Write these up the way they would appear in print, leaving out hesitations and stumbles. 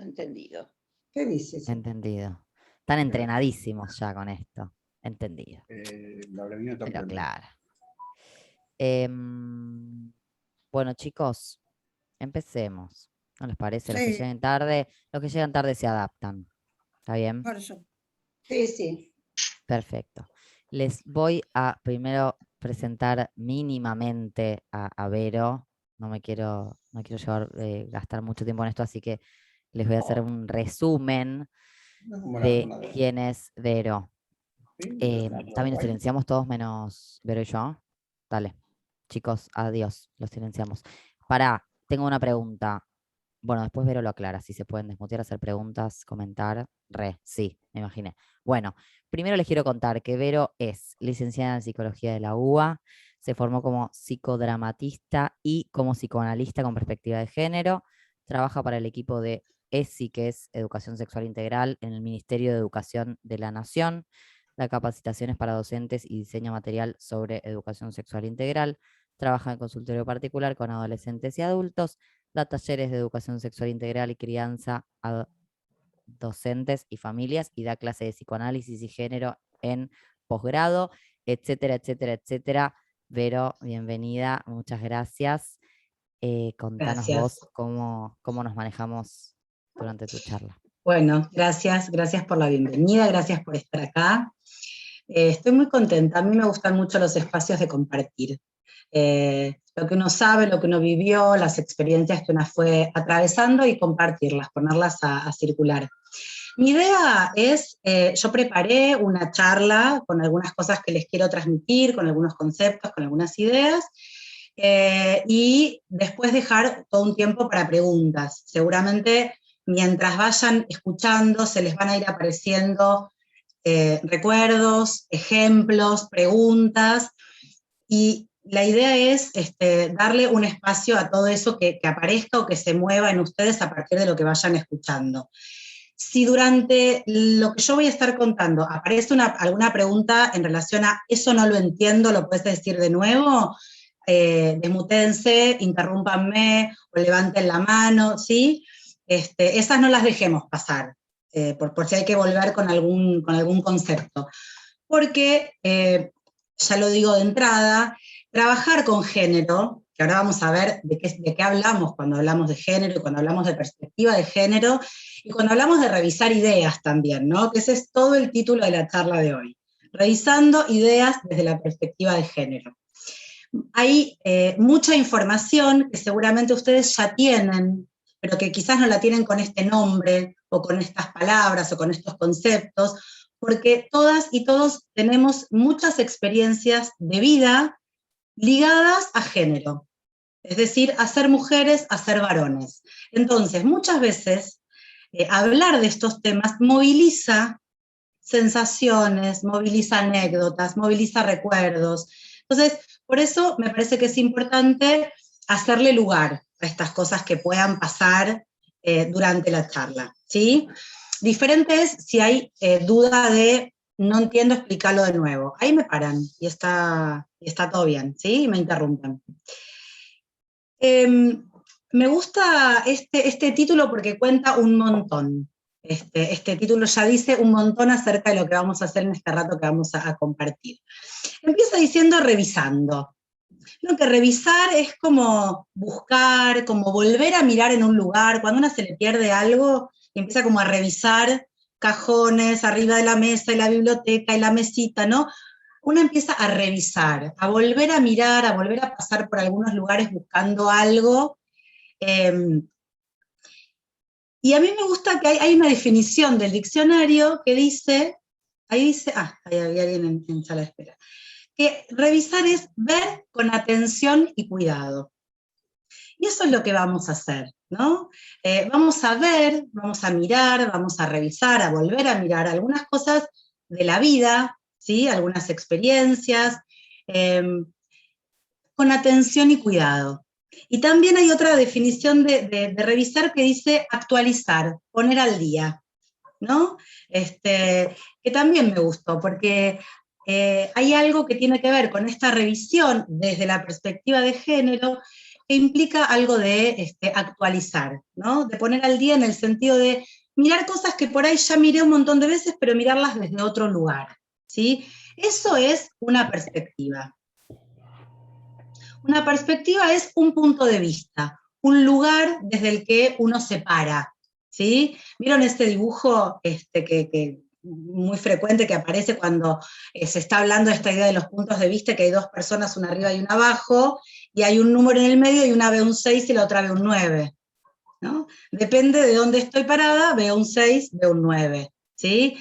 entendido. ¿Qué dices? Entendido. Están entrenadísimos ya con esto. Entendido. La brevedad Pero tampoco. claro. Bueno, chicos, empecemos. ¿No les parece? Los que Sí. llegan tarde se adaptan. ¿Está bien? Por eso. Sí, sí. Perfecto. Les voy a primero presentar mínimamente a Vero. No quiero gastar mucho tiempo en esto, así que les voy a hacer un resumen No como de una quién es Vero. Sí, También nos silenciamos todos menos Vero y yo. Dale, chicos, adiós, los silenciamos. Tengo una pregunta. Bueno, después Vero lo aclara, si se pueden desmutear, hacer preguntas, comentar. Sí, me imaginé. Bueno, primero les quiero contar que Vero es licenciada en Psicología de la UBA, se formó como psicodramatista y como psicoanalista con perspectiva de género, trabaja para el equipo de ESI, que es Educación Sexual Integral, en el Ministerio de Educación de la Nación, da capacitaciones para docentes y diseña material sobre educación sexual integral, trabaja en consultorio particular con adolescentes y adultos, da talleres de educación sexual integral y crianza a docentes y familias y da clase de psicoanálisis y género en posgrado, etcétera, etcétera, etcétera. Vero, bienvenida, muchas gracias. Contanos Gracias. vos cómo nos manejamos durante tu charla. Bueno, gracias por la bienvenida, gracias por estar acá. Estoy muy contenta, a mí me gustan mucho los espacios de compartir. Lo que uno sabe, lo que uno vivió, las experiencias que uno fue atravesando y compartirlas, ponerlas a circular. Mi idea es, yo preparé una charla con algunas cosas que les quiero transmitir, con algunos conceptos, con algunas ideas, y después dejar todo un tiempo para preguntas. Seguramente mientras vayan escuchando se les van a ir apareciendo recuerdos, ejemplos, preguntas, y la idea es darle un espacio a todo eso que aparezca o que se mueva en ustedes a partir de lo que vayan escuchando. Si durante lo que yo voy a estar contando aparece alguna pregunta en relación a eso no lo entiendo, ¿lo puedes decir de nuevo? Desmutéense, interrúmpanme o levanten la mano, ¿sí? Esas no las dejemos pasar, por si hay que volver con algún concepto. Porque, ya lo digo de entrada, trabajar con género, que ahora vamos a ver de qué hablamos cuando hablamos de género y cuando hablamos de perspectiva de género, y cuando hablamos de revisar ideas también, ¿no? Que ese es todo el título de la charla de hoy. Revisando ideas desde la perspectiva de género. Hay mucha información que seguramente ustedes ya tienen, pero que quizás no la tienen con este nombre, o con estas palabras, o con estos conceptos, porque todas y todos tenemos muchas experiencias de vida ligadas a género, es decir, a ser mujeres, a ser varones. Entonces, muchas veces, hablar de estos temas moviliza sensaciones, moviliza anécdotas, moviliza recuerdos. Entonces, por eso me parece que es importante hacerle lugar a estas cosas que puedan pasar durante la charla, ¿sí? Diferente es si hay duda de no entiendo, explicarlo de nuevo. Ahí me paran y está todo bien, ¿sí? Y me interrumpen. Me gusta este título porque cuenta un montón. Este título ya dice un montón acerca de lo que vamos a hacer en este rato que vamos a compartir. Empieza diciendo revisando. Lo que revisar es como buscar, como volver a mirar en un lugar. Cuando a una se le pierde algo, y empieza como a revisar cajones arriba de la mesa, y la biblioteca, y la mesita, ¿no? Uno empieza a revisar, a volver a mirar, a volver a pasar por algunos lugares buscando algo. Y a mí me gusta que hay una definición del diccionario que dice, ahí había alguien en sala de espera, que revisar es ver con atención y cuidado. Y eso es lo que vamos a hacer, ¿no? Vamos a ver, vamos a mirar, vamos a revisar, a volver a mirar algunas cosas de la vida, ¿sí? Algunas experiencias, con atención y cuidado. Y también hay otra definición de revisar que dice actualizar, poner al día, ¿no? Que también me gustó, porque hay algo que tiene que ver con esta revisión desde la perspectiva de género, que implica algo de actualizar, ¿no? De poner al día en el sentido de mirar cosas que por ahí ya miré un montón de veces, pero mirarlas desde otro lugar, ¿sí? Eso es una perspectiva. Una perspectiva es un punto de vista, un lugar desde el que uno se para, ¿sí? ¿Vieron este dibujo que muy frecuente que aparece cuando se está hablando de esta idea de los puntos de vista, que hay dos personas, una arriba y una abajo, y hay un número en el medio y una ve un 6 y la otra ve un 9, ¿no? Depende de dónde estoy parada, veo un 6, veo un 9, ¿sí?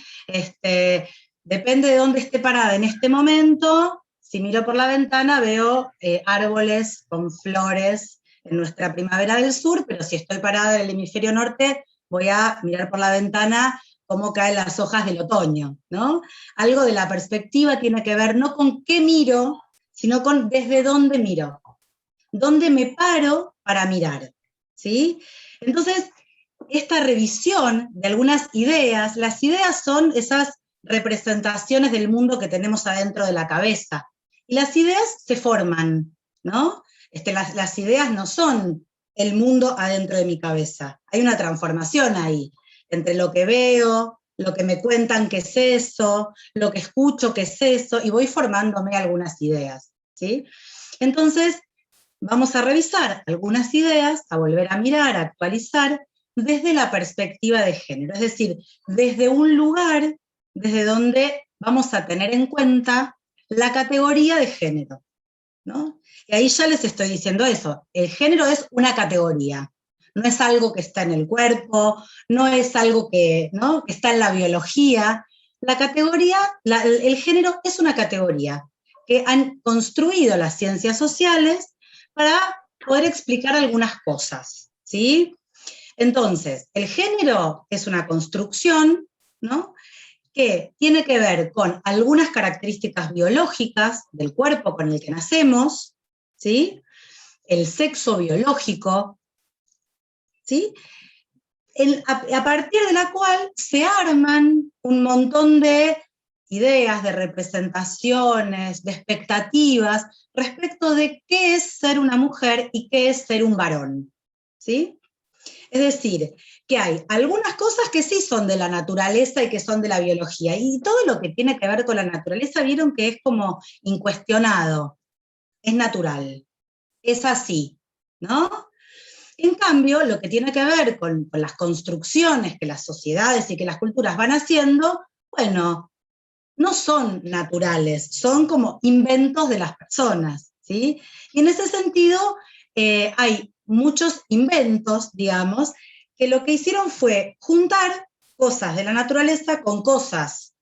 Depende de dónde esté parada en este momento. Si miro por la ventana veo árboles con flores en nuestra primavera del sur, pero si estoy parada en el hemisferio norte, voy a mirar por la ventana cómo caen las hojas del otoño, ¿no? Algo de la perspectiva tiene que ver no con qué miro, sino con desde dónde miro, dónde me paro para mirar, ¿sí? Entonces, esta revisión de algunas ideas, las ideas son esas representaciones del mundo que tenemos adentro de la cabeza, y las ideas se forman, ¿no? Las ideas no son el mundo adentro de mi cabeza, hay una transformación ahí, entre lo que veo, lo que me cuentan que es eso, lo que escucho que es eso, y voy formándome algunas ideas, ¿sí? Entonces, vamos a revisar algunas ideas, a volver a mirar, a actualizar, desde la perspectiva de género, es decir, desde un lugar desde donde vamos a tener en cuenta la categoría de género, ¿no? Y ahí ya les estoy diciendo eso, el género es una categoría, no es algo que está en el cuerpo, no es algo que, ¿no?, que está en la biología. La categoría, el género es una categoría que han construido las ciencias sociales para poder explicar algunas cosas, ¿sí? Entonces, el género es una construcción, ¿no?, que tiene que ver con algunas características biológicas del cuerpo con el que nacemos, ¿sí? El sexo biológico, ¿sí? A partir de la cual se arman un montón de ideas, de representaciones, de expectativas respecto de qué es ser una mujer y qué es ser un varón, ¿sí? Es decir, que hay algunas cosas que sí son de la naturaleza y que son de la biología, y todo lo que tiene que ver con la naturaleza, vieron que es como incuestionado, es natural, es así, ¿no? En cambio, lo que tiene que ver con las construcciones que las sociedades y que las culturas van haciendo, bueno, no son naturales, son como inventos de las personas, ¿sí? Y en ese sentido hay muchos inventos, digamos, que lo que hicieron fue juntar cosas de la naturaleza con cosas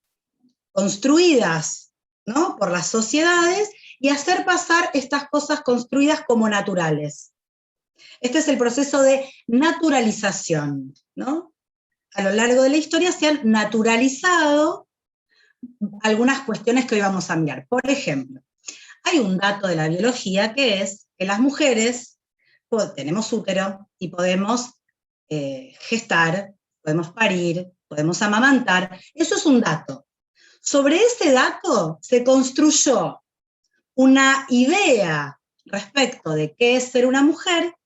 construidas, ¿no?, por las sociedades, y hacer pasar estas cosas construidas como naturales. Este es el proceso de naturalización, ¿no? A lo largo de la historia se han naturalizado algunas cuestiones que hoy vamos a mirar. Por ejemplo, hay un dato de la biología que es que las mujeres tenemos útero y podemos gestar, podemos parir, podemos amamantar. Eso es un dato. Sobre ese dato se construyó una idea respecto de qué es ser una mujer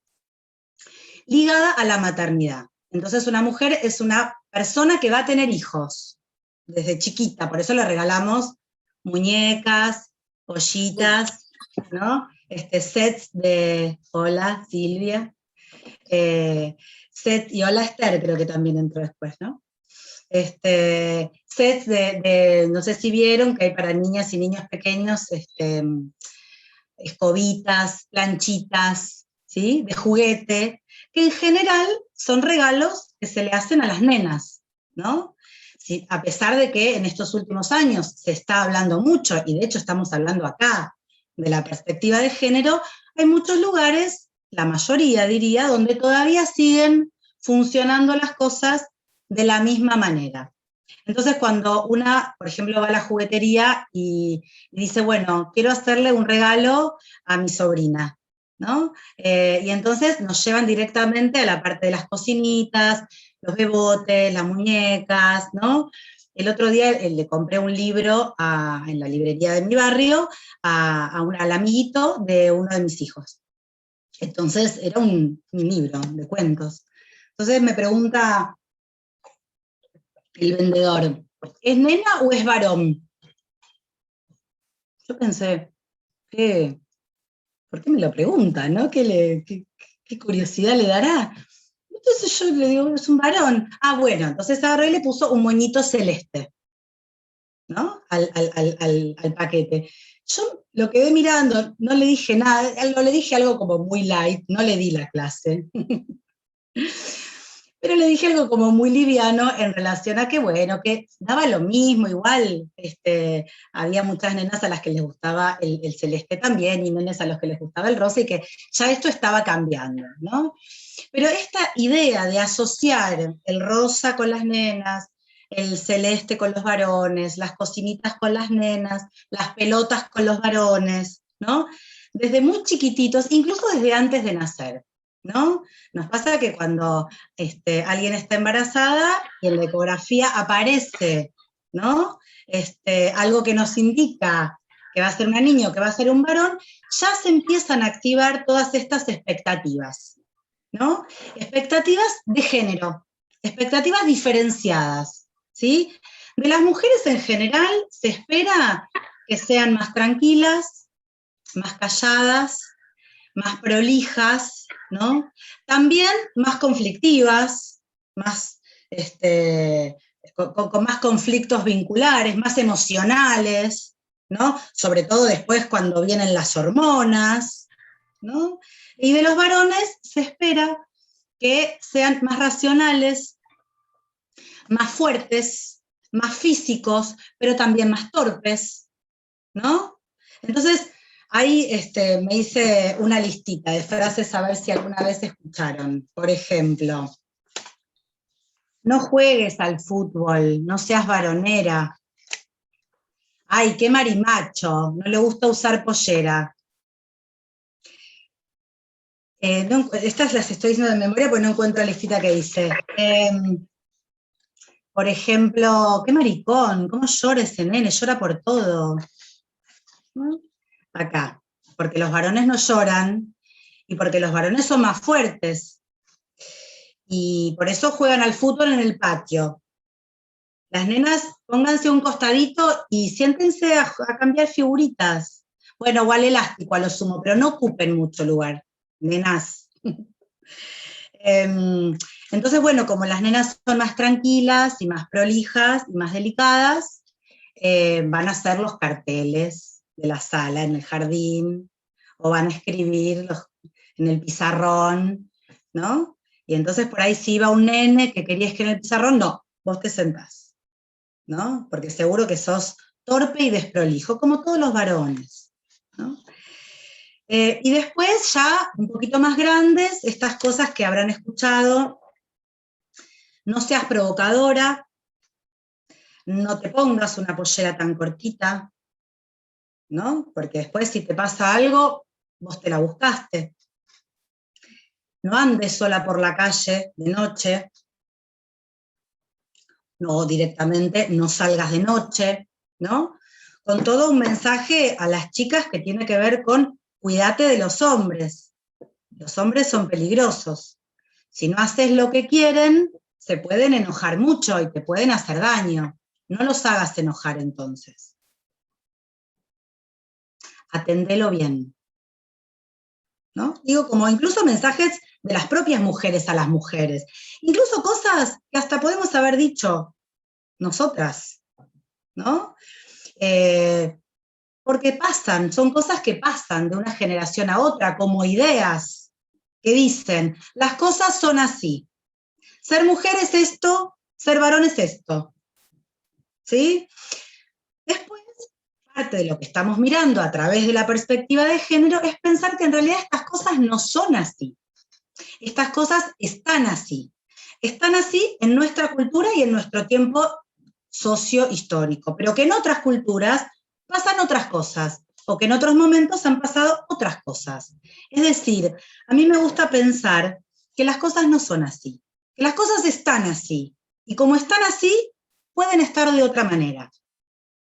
ligada a la maternidad. Entonces una mujer es una persona que va a tener hijos desde chiquita, por eso le regalamos muñecas, ollitas, ¿no? Sets de hola Silvia, set, y hola Esther creo que también entró después, ¿no? Sets no sé si vieron que hay para niñas y niños pequeños, escobitas, planchitas, ¿sí?, de juguete, que en general son regalos que se le hacen a las nenas, ¿no? Sí, a pesar de que en estos últimos años se está hablando mucho, y de hecho estamos hablando acá de la perspectiva de género, hay muchos lugares, la mayoría diría, donde todavía siguen funcionando las cosas de la misma manera. Entonces cuando una, por ejemplo, va a la juguetería y dice, bueno, quiero hacerle un regalo a mi sobrina, ¿no? Y entonces nos llevan directamente a la parte de las cocinitas, los bebotes, las muñecas, ¿no? El otro día le compré un libro en la librería de mi barrio al amiguito de uno de mis hijos. Entonces era un libro de cuentos. Entonces me pregunta el vendedor, ¿es nena o es varón? Yo pensé, ¿por qué me lo pregunta, no? ¿Qué curiosidad le dará? Entonces yo le digo, es un varón. Ah, bueno, entonces agarró y le puso un moñito celeste, ¿no? Al paquete. Yo lo quedé mirando, no le dije nada, le dije algo como muy light, no le di la clase. Pero le dije algo como muy liviano en relación a que, bueno, que daba lo mismo, igual había muchas nenas a las que les gustaba el celeste también, y nenes a los que les gustaba el rosa, y que ya esto estaba cambiando, ¿no? Pero esta idea de asociar el rosa con las nenas, el celeste con los varones, las cocinitas con las nenas, las pelotas con los varones, ¿no? Desde muy chiquititos, incluso desde antes de nacer, ¿no? Nos pasa que cuando alguien está embarazada y en la ecografía aparece, ¿no? Algo que nos indica que va a ser una niña o que va a ser un varón, ya se empiezan a activar todas estas expectativas, ¿no? Expectativas de género, expectativas diferenciadas, ¿sí? De las mujeres en general se espera que sean más tranquilas, más calladas, más prolijas, ¿no? También más conflictivas, más, con más conflictos vinculares, más emocionales, ¿no? Sobre todo después cuando vienen las hormonas, ¿no? Y de los varones se espera que sean más racionales, más fuertes, más físicos, pero también más torpes, ¿no? Entonces, ahí me hice una listita de frases a ver si alguna vez escucharon. Por ejemplo, no juegues al fútbol, no seas varonera. Ay, qué marimacho, no le gusta usar pollera. No, estas las estoy diciendo de memoria porque no encuentro la listita que dice. Por ejemplo, qué maricón, cómo llora ese nene, llora por todo. ¿No? Acá, porque los varones no lloran y porque los varones son más fuertes y por eso juegan al fútbol en el patio. Las nenas, pónganse un costadito y siéntense a cambiar figuritas. Bueno, o al elástico a lo sumo, pero no ocupen mucho lugar, nenas. Entonces, bueno, como las nenas son más tranquilas y más prolijas y más delicadas, van a hacer los carteles de la sala en el jardín, o van a escribir en el pizarrón, ¿no? Y entonces por ahí si iba un nene que quería escribir en el pizarrón, no, vos te sentás, ¿no? Porque seguro que sos torpe y desprolijo, como todos los varones, ¿no? Y después ya, un poquito más grandes, estas cosas que habrán escuchado: no seas provocadora, no te pongas una pollera tan cortita, ¿no? Porque después si te pasa algo, vos te la buscaste. No andes sola por la calle de noche, no directamente no salgas de noche, ¿no? Con todo un mensaje a las chicas que tiene que ver con cuídate de los hombres. Los hombres son peligrosos. Si no haces lo que quieren, se pueden enojar mucho y te pueden hacer daño. No los hagas enojar entonces. Atendelo bien, ¿no? Digo, como incluso mensajes de las propias mujeres a las mujeres. Incluso cosas que hasta podemos haber dicho nosotras, ¿no? Porque pasan, son cosas que pasan de una generación a otra, como ideas que dicen, las cosas son así. Ser mujer es esto, ser varón es esto. ¿Sí? Después, parte de lo que estamos mirando a través de la perspectiva de género es pensar que en realidad estas cosas no son así. Estas cosas están así. Están así en nuestra cultura y en nuestro tiempo socio-histórico, pero que en otras culturas pasan otras cosas, o que en otros momentos han pasado otras cosas. Es decir, a mí me gusta pensar que las cosas no son así, que las cosas están así, y como están así, pueden estar de otra manera,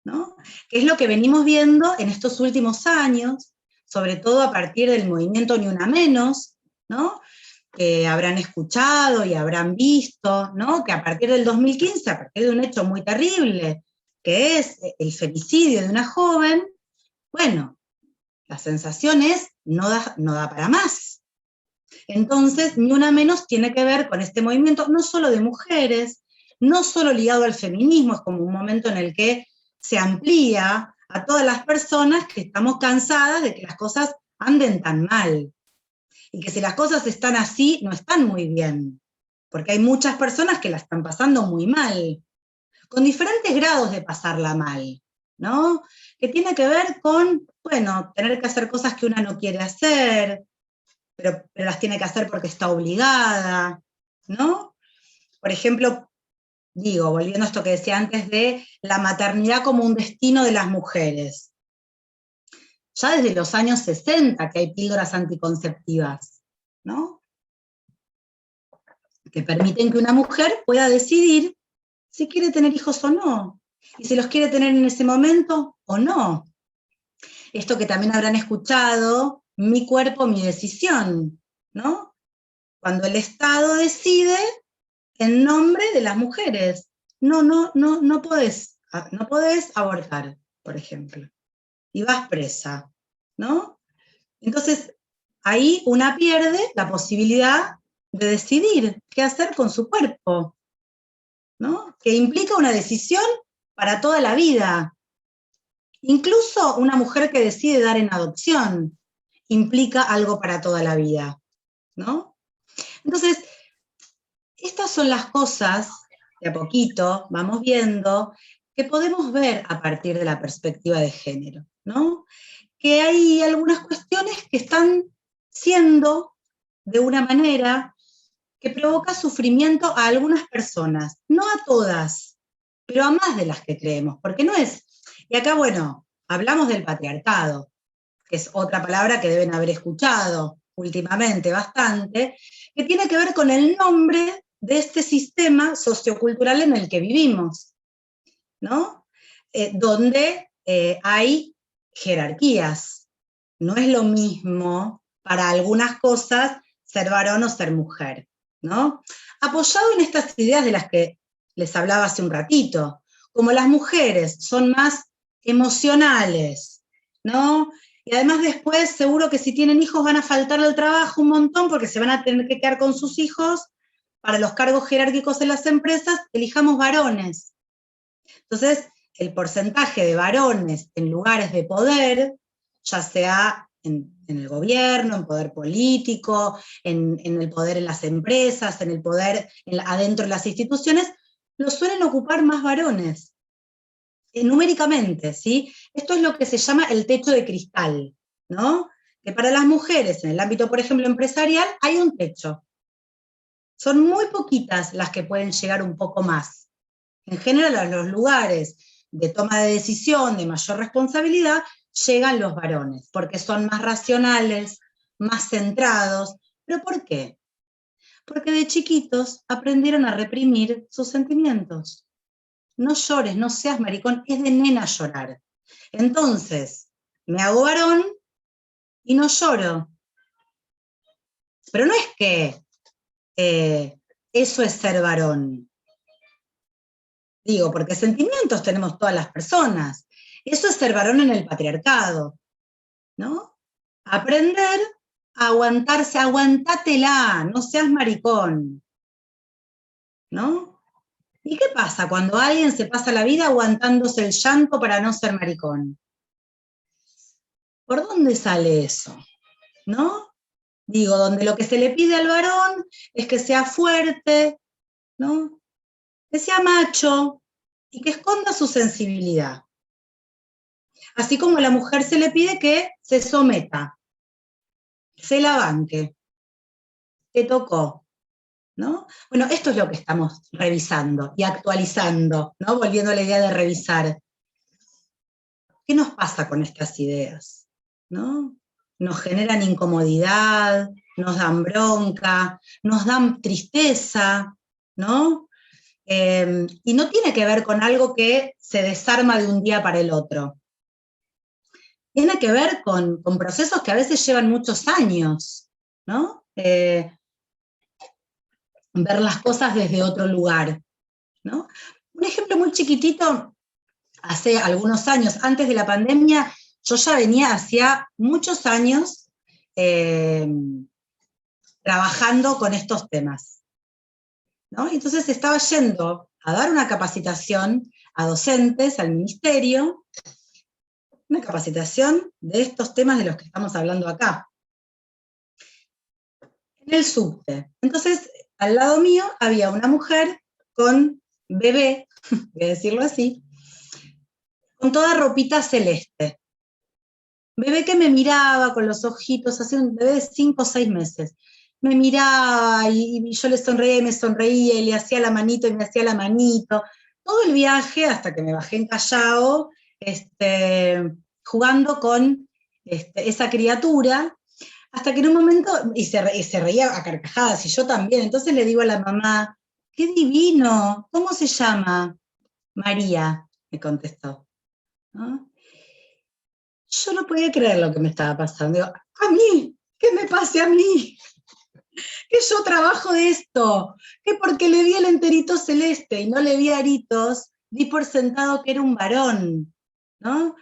¿no? Que es lo que venimos viendo en estos últimos años, sobre todo a partir del movimiento Ni Una Menos, ¿no? Que habrán escuchado y habrán visto, ¿no? Que a partir del 2015, a partir de un hecho muy terrible, que es el femicidio de una joven, bueno, la sensación es, no da para más. Entonces, Ni Una Menos tiene que ver con este movimiento, no solo de mujeres, no solo ligado al feminismo, es como un momento en el que se amplía a todas las personas que estamos cansadas de que las cosas anden tan mal. Y que si las cosas están así, no están muy bien. Porque hay muchas personas que la están pasando muy mal, con diferentes grados de pasarla mal, ¿no? Que tiene que ver con, bueno, tener que hacer cosas que una no quiere hacer, pero las tiene que hacer porque está obligada, ¿no? Por ejemplo, digo, volviendo a esto que decía antes de la maternidad como un destino de las mujeres. Ya desde los años 60 que hay píldoras anticonceptivas, ¿no? Que permiten que una mujer pueda decidir si quiere tener hijos o no, y si los quiere tener en ese momento o no. Esto que también habrán escuchado, mi cuerpo, mi decisión, ¿no? Cuando el Estado decide en nombre de las mujeres. No podés abortar, por ejemplo, y vas presa, ¿no? Entonces, ahí una pierde la posibilidad de decidir qué hacer con su cuerpo, ¿no? Que implica una decisión para toda la vida. Incluso una mujer que decide dar en adopción implica algo para toda la vida, ¿no? Entonces, estas son las cosas, de a poquito, vamos viendo, que podemos ver a partir de la perspectiva de género, ¿no? Que hay algunas cuestiones que están siendo de una manera que provoca sufrimiento a algunas personas, no a todas, pero a más de las que creemos, porque no es, y acá, bueno, hablamos del patriarcado, que es otra palabra que deben haber escuchado últimamente bastante, que tiene que ver con el nombre de este sistema sociocultural en el que vivimos, ¿no? Donde hay jerarquías. No es lo mismo para algunas cosas ser varón o ser mujer, ¿no? Apoyado en estas ideas de las que les hablaba hace un ratito, como las mujeres son más emocionales, ¿no? Y además después seguro que si tienen hijos van a faltar al trabajo un montón porque se van a tener que quedar con sus hijos. Para los cargos jerárquicos en las empresas, elijamos varones. Entonces, el porcentaje de varones en lugares de poder, ya sea en el gobierno, en poder político, en el poder en las empresas, en el poder adentro de las instituciones, lo suelen ocupar más varones. Numéricamente, ¿sí? Esto es lo que se llama el techo de cristal, ¿no? Que para las mujeres, en el ámbito, por ejemplo, empresarial, hay un techo. Son muy poquitas las que pueden llegar un poco más. En general, a los lugares de toma de decisión, de mayor responsabilidad, llegan los varones, porque son más racionales, más centrados. ¿Pero por qué? Porque de chiquitos aprendieron a reprimir sus sentimientos. No llores, no seas maricón, es de nena llorar. Entonces, me hago varón y no lloro. Pero no es que eso es ser varón. Digo, porque sentimientos tenemos todas las personas. Eso es ser varón en el patriarcado, ¿no? Aprender a aguantarse, aguantátela, no seas maricón, ¿no? ¿Y qué pasa cuando alguien se pasa la vida aguantándose el llanto para no ser maricón? ¿Por dónde sale eso? ¿No? Digo, donde lo que se le pide al varón es que sea fuerte, ¿no? Que sea macho y que esconda su sensibilidad. Así como a la mujer se le pide que se someta, se la banque, que tocó, ¿no? Bueno, esto es lo que estamos revisando y actualizando, ¿no? Volviendo a la idea de revisar. ¿Qué nos pasa con estas ideas? ¿No? Nos generan incomodidad, nos dan bronca, nos dan tristeza, ¿no? Y no tiene que ver con algo que se desarma de un día para el otro. tiene que ver con procesos que a veces llevan muchos años, ¿no? Ver las cosas desde otro lugar, ¿no? Un ejemplo muy chiquitito, hace algunos años, antes de la pandemia, yo ya venía hacía muchos años trabajando con estos temas, ¿no? Entonces estaba yendo a dar una capacitación a docentes, al ministerio, una capacitación de estos temas de los que estamos hablando acá. En el subte. Entonces, al lado mío había una mujer con bebé, voy a decirlo así, con toda ropita celeste. Bebé que me miraba con los ojitos, así un bebé de 5 o 6 meses. Me miraba y yo le sonreía y me sonreía y le hacía la manito y me hacía la manito. Todo el viaje hasta que me bajé en Callao, jugando con esa criatura, hasta que en un momento, y se reía a carcajadas, y yo también, entonces le digo a la mamá, ¡qué divino! ¿Cómo se llama? María, me contestó, ¿no? Yo no podía creer lo que me estaba pasando. Digo, a mí, ¿qué me pase a mí? Que yo trabajo de esto, que porque le vi el enterito celeste y no le vi aritos, di por sentado que era un varón, ¿no?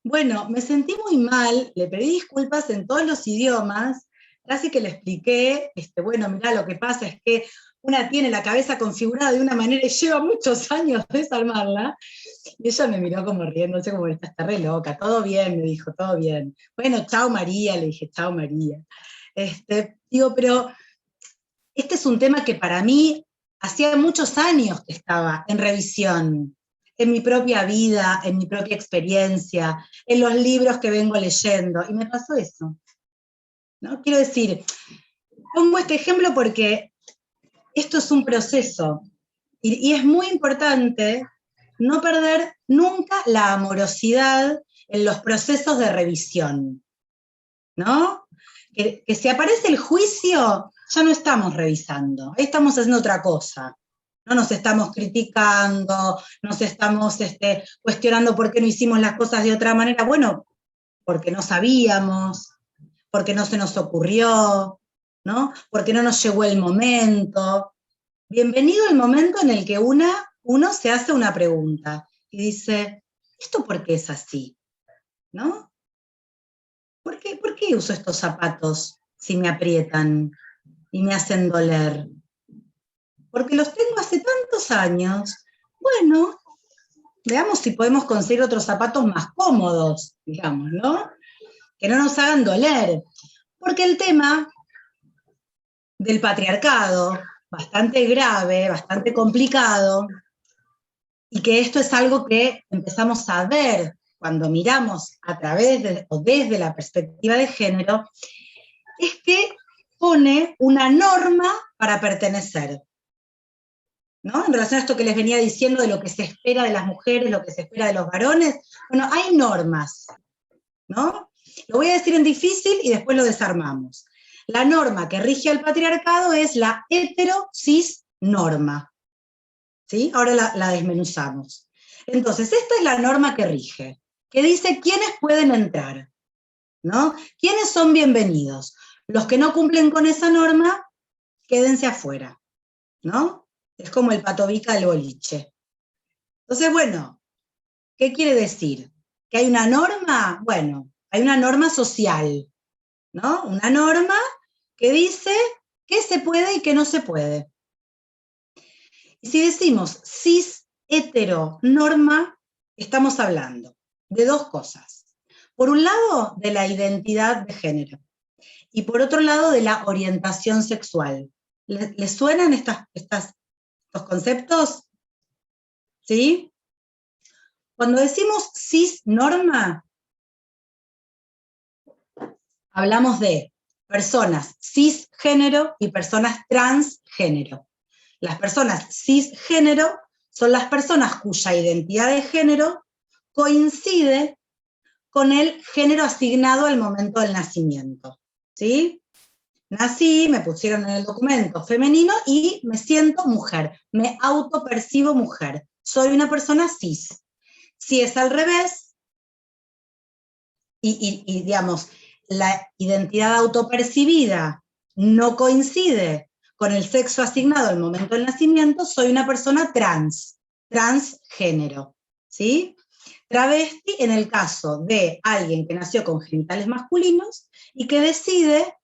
Bueno, me sentí muy mal, le pedí disculpas en todos los idiomas, casi que le expliqué, bueno, mirá, lo que pasa es que una tiene la cabeza configurada de una manera y lleva muchos años desarmarla, y ella me miró como riéndose, como, está re loca, todo bien, me dijo, todo bien. Bueno, chao María, le dije, chao María. Digo, pero este es un tema que para mí hacía muchos años que estaba en revisión, en mi propia vida, en mi propia experiencia, en los libros que vengo leyendo, y me pasó eso, ¿no? Quiero decir, pongo este ejemplo porque esto es un proceso, y es muy importante no perder nunca la amorosidad en los procesos de revisión, ¿no? Que si aparece el juicio, ya no estamos revisando, ahí estamos haciendo otra cosa. No nos estamos criticando, nos estamos cuestionando por qué no hicimos las cosas de otra manera. Bueno, porque no sabíamos, porque no se nos ocurrió, ¿no? Porque no nos llegó el momento. Bienvenido el momento en el que uno se hace una pregunta y dice, ¿esto por qué es así? ¿No? ¿Por qué uso estos zapatos si me aprietan y me hacen doler? Porque los tengo hace tantos años. Bueno, veamos si podemos conseguir otros zapatos más cómodos, digamos, ¿no? Que no nos hagan doler. Porque el tema del patriarcado, bastante grave, bastante complicado, y que esto es algo que empezamos a ver cuando miramos a través o desde la perspectiva de género, es que pone una norma para pertenecer, ¿no? En relación a esto que les venía diciendo de lo que se espera de las mujeres, lo que se espera de los varones, bueno, hay normas, ¿no? Lo voy a decir en difícil y después lo desarmamos. La norma que rige al patriarcado es la hetero-cis norma, ¿sí? Ahora la desmenuzamos. Entonces, esta es la norma que rige, que dice quiénes pueden entrar, ¿no? ¿Quiénes son bienvenidos? Los que no cumplen con esa norma, quédense afuera, ¿no? Es como el patobica del boliche. Entonces, bueno, ¿qué quiere decir? ¿Que hay una norma? Bueno, hay una norma social, ¿no? Una norma que dice qué se puede y qué no se puede. Y si decimos cis, hetero, norma, estamos hablando de dos cosas. Por un lado, de la identidad de género, y por otro lado, de la orientación sexual. ¿Les suenan estos conceptos? ¿Sí? Cuando decimos cis norma, hablamos de personas cisgénero y personas transgénero. Las personas cisgénero son las personas cuya identidad de género coincide con el género asignado al momento del nacimiento, ¿sí? Nací, me pusieron en el documento femenino y me siento mujer, me autopercibo mujer, soy una persona cis. Si es al revés, digamos, la identidad autopercibida no coincide con el sexo asignado al momento del nacimiento, soy una persona transgénero, ¿sí? Travesti en el caso de alguien que nació con genitales masculinos y que decide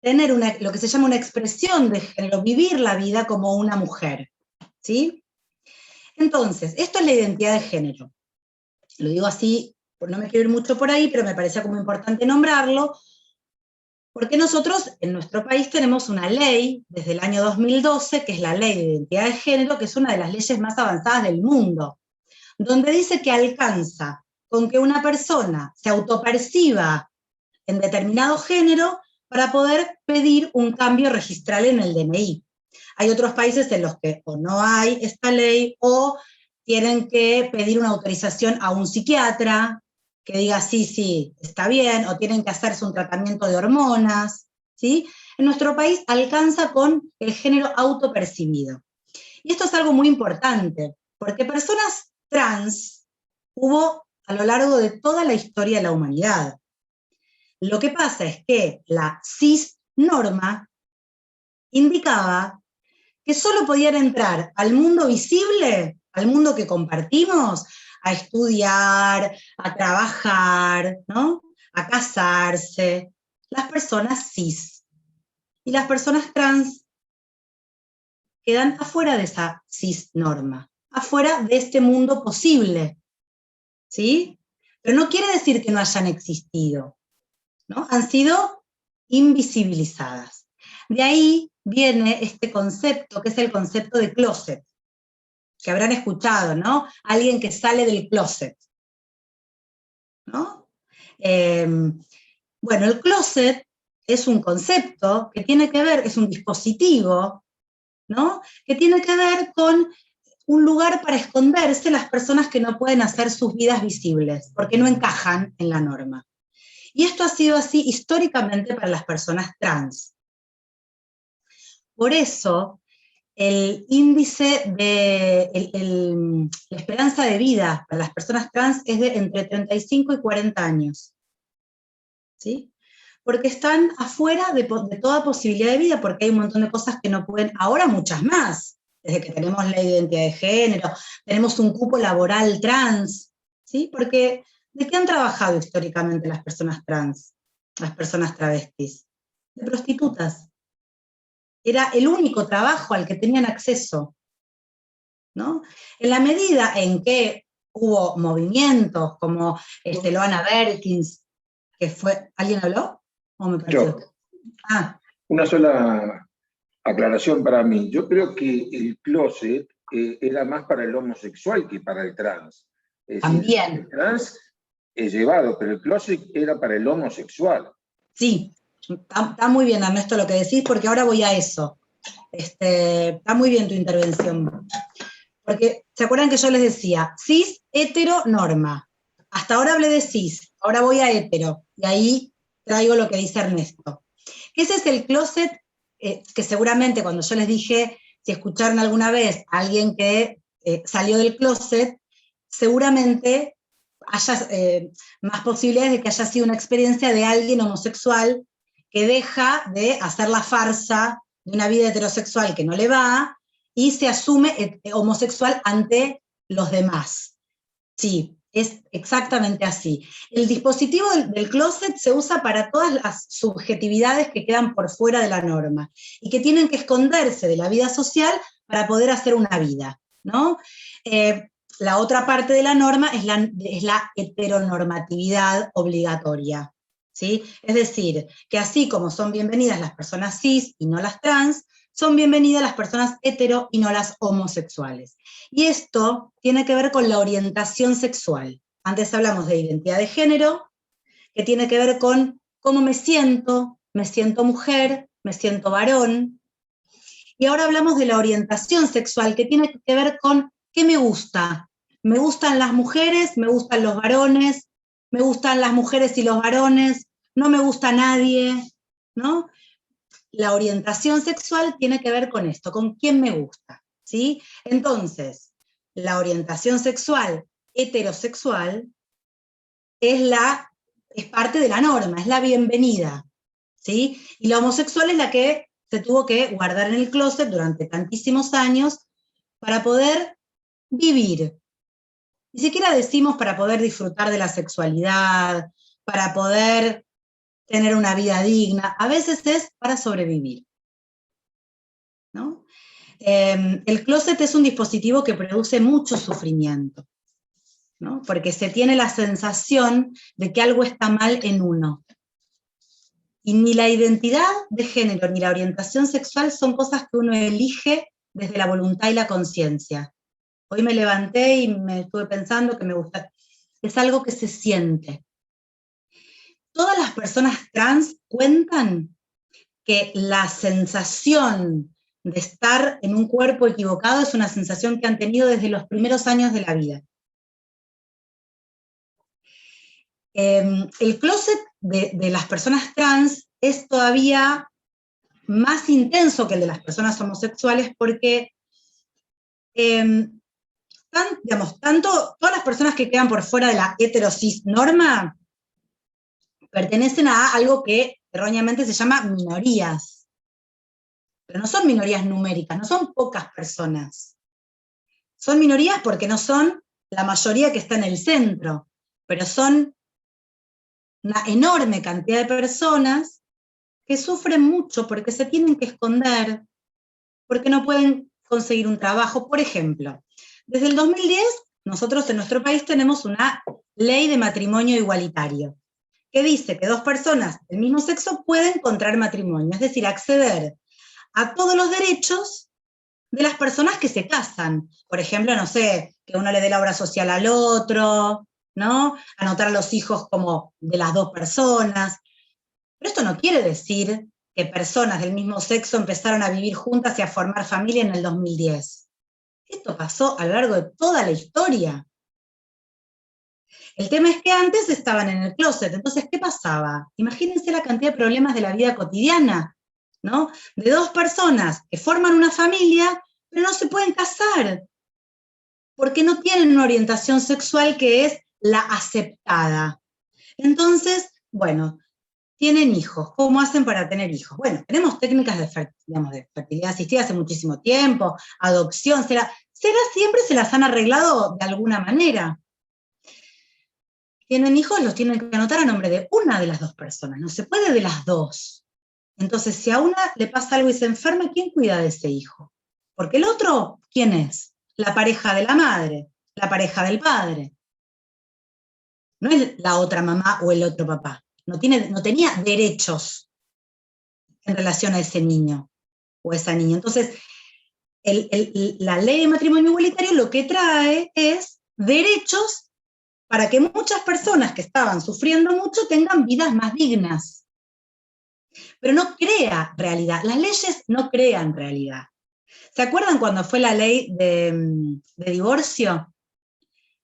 tener lo que se llama una expresión de género, vivir la vida como una mujer, ¿sí? Entonces, esto es la identidad de género. Lo digo así, no me quiero ir mucho por ahí, pero me parecía como importante nombrarlo, porque nosotros en nuestro país tenemos una ley desde el año 2012, que es la Ley de Identidad de Género, que es una de las leyes más avanzadas del mundo, donde dice que alcanza con que una persona se autoperciba en determinado género para poder pedir un cambio registral en el DNI. Hay otros países en los que o no hay esta ley o tienen que pedir una autorización a un psiquiatra que diga sí, está bien, o tienen que hacerse un tratamiento de hormonas, ¿sí? En nuestro país alcanza con el género autopercibido. Y esto es algo muy importante, porque personas trans hubo a lo largo de toda la historia de la humanidad. Lo que pasa es que la cisnorma indicaba que solo podían entrar al mundo visible, al mundo que compartimos, a estudiar, a trabajar, ¿no? A casarse, las personas cis. Y las personas trans quedan afuera de esa cisnorma, afuera de este mundo posible, ¿sí? Pero no quiere decir que no hayan existido, ¿no? Han sido invisibilizadas. De ahí viene este concepto, que es el concepto de closet, que habrán escuchado, ¿no? Alguien que sale del closet, ¿no? Bueno, el closet es un concepto que tiene que ver, es un dispositivo, ¿no? Que tiene que ver con un lugar para esconderse las personas que no pueden hacer sus vidas visibles, porque no encajan en la norma. Y esto ha sido así históricamente para las personas trans. Por eso, el índice de la esperanza de vida para las personas trans es de entre 35 y 40 años. ¿Sí? Porque están afuera de toda posibilidad de vida, porque hay un montón de cosas que no pueden, ahora muchas más, desde que tenemos la identidad de género, tenemos un cupo laboral trans, ¿sí? Porque ¿de qué han trabajado históricamente las personas trans, las personas travestis? De prostitutas. Era el único trabajo al que tenían acceso, ¿no? En la medida en que hubo movimientos como Loana Berkins, que fue, ¿alguien habló? ¿O me pareció? Yo. Una sola aclaración para mí. Yo creo que el closet era más para el homosexual que para el trans. Es También. Decir, el trans es llevado, pero el closet era para el homosexual. Sí, está muy bien, Ernesto, lo que decís, porque ahora voy a eso. Está muy bien tu intervención. Porque, ¿se acuerdan que yo les decía? Cis, hetero, norma. Hasta ahora hablé de cis, ahora voy a hetero. Y ahí traigo lo que dice Ernesto. Ese es el closet que seguramente cuando yo les dije, si escucharon alguna vez a alguien que salió del closet, seguramente haya más posibilidades de que haya sido una experiencia de alguien homosexual que deja de hacer la farsa de una vida heterosexual que no le va y se asume homosexual ante los demás. Sí, es exactamente así. El dispositivo del closet se usa para todas las subjetividades que quedan por fuera de la norma y que tienen que esconderse de la vida social para poder hacer una vida, ¿no? La otra parte de la norma es la heteronormatividad obligatoria, ¿sí? Es decir, que así como son bienvenidas las personas cis y no las trans, son bienvenidas las personas hetero y no las homosexuales. Y esto tiene que ver con la orientación sexual. Antes hablamos de identidad de género, que tiene que ver con cómo me siento mujer, me siento varón. Y ahora hablamos de la orientación sexual, que tiene que ver con qué me gusta. Me gustan las mujeres, me gustan los varones, me gustan las mujeres y los varones, no me gusta nadie, ¿no? La orientación sexual tiene que ver con esto, con quién me gusta, ¿sí? Entonces, la orientación sexual heterosexual es parte de la norma, es la bienvenida, ¿sí? Y la homosexual es la que se tuvo que guardar en el closet durante tantísimos años para poder vivir. Ni siquiera decimos para poder disfrutar de la sexualidad, para poder tener una vida digna, a veces es para sobrevivir, ¿no? El closet es un dispositivo que produce mucho sufrimiento, ¿no? Porque se tiene la sensación de que algo está mal en uno. Y ni la identidad de género ni la orientación sexual son cosas que uno elige desde la voluntad y la conciencia. Hoy me levanté y me estuve pensando que me gusta. Es algo que se siente. Todas las personas trans cuentan que la sensación de estar en un cuerpo equivocado es una sensación que han tenido desde los primeros años de la vida. El closet de las personas trans es todavía más intenso que el de las personas homosexuales porque todas las personas que quedan por fuera de la heterosis norma pertenecen a algo que erróneamente se llama minorías. Pero no son minorías numéricas, no son pocas personas. Son minorías porque no son la mayoría que está en el centro, pero son una enorme cantidad de personas que sufren mucho porque se tienen que esconder, porque no pueden conseguir un trabajo. Por ejemplo, desde el 2010, nosotros en nuestro país tenemos una ley de matrimonio igualitario, que dice que dos personas del mismo sexo pueden contraer matrimonio, es decir, acceder a todos los derechos de las personas que se casan. Por ejemplo, no sé, que uno le dé la obra social al otro, ¿no? Anotar a los hijos como de las dos personas. Pero esto no quiere decir que personas del mismo sexo empezaron a vivir juntas y a formar familia en el 2010. Esto pasó a lo largo de toda la historia. El tema es que antes estaban en el closet, entonces, ¿qué pasaba? Imagínense la cantidad de problemas de la vida cotidiana, ¿no? De dos personas que forman una familia, pero no se pueden casar, porque no tienen una orientación sexual que es la aceptada. Entonces, bueno, tienen hijos. ¿Cómo hacen para tener hijos? Bueno, tenemos técnicas de fertilidad asistida hace muchísimo tiempo, adopción, siempre se las han arreglado de alguna manera. Tienen hijos, los tienen que anotar a nombre de una de las dos personas, no se puede de las dos. Entonces, si a una le pasa algo y se enferma, ¿quién cuida de ese hijo? Porque el otro, ¿quién es? La pareja de la madre, la pareja del padre. No es la otra mamá o el otro papá. No tenía derechos en relación a ese niño o esa niña. Entonces, la ley de matrimonio igualitario lo que trae es derechos para que muchas personas que estaban sufriendo mucho tengan vidas más dignas. Pero no crea realidad. Las leyes no crean realidad. ¿Se acuerdan cuando fue la ley de divorcio?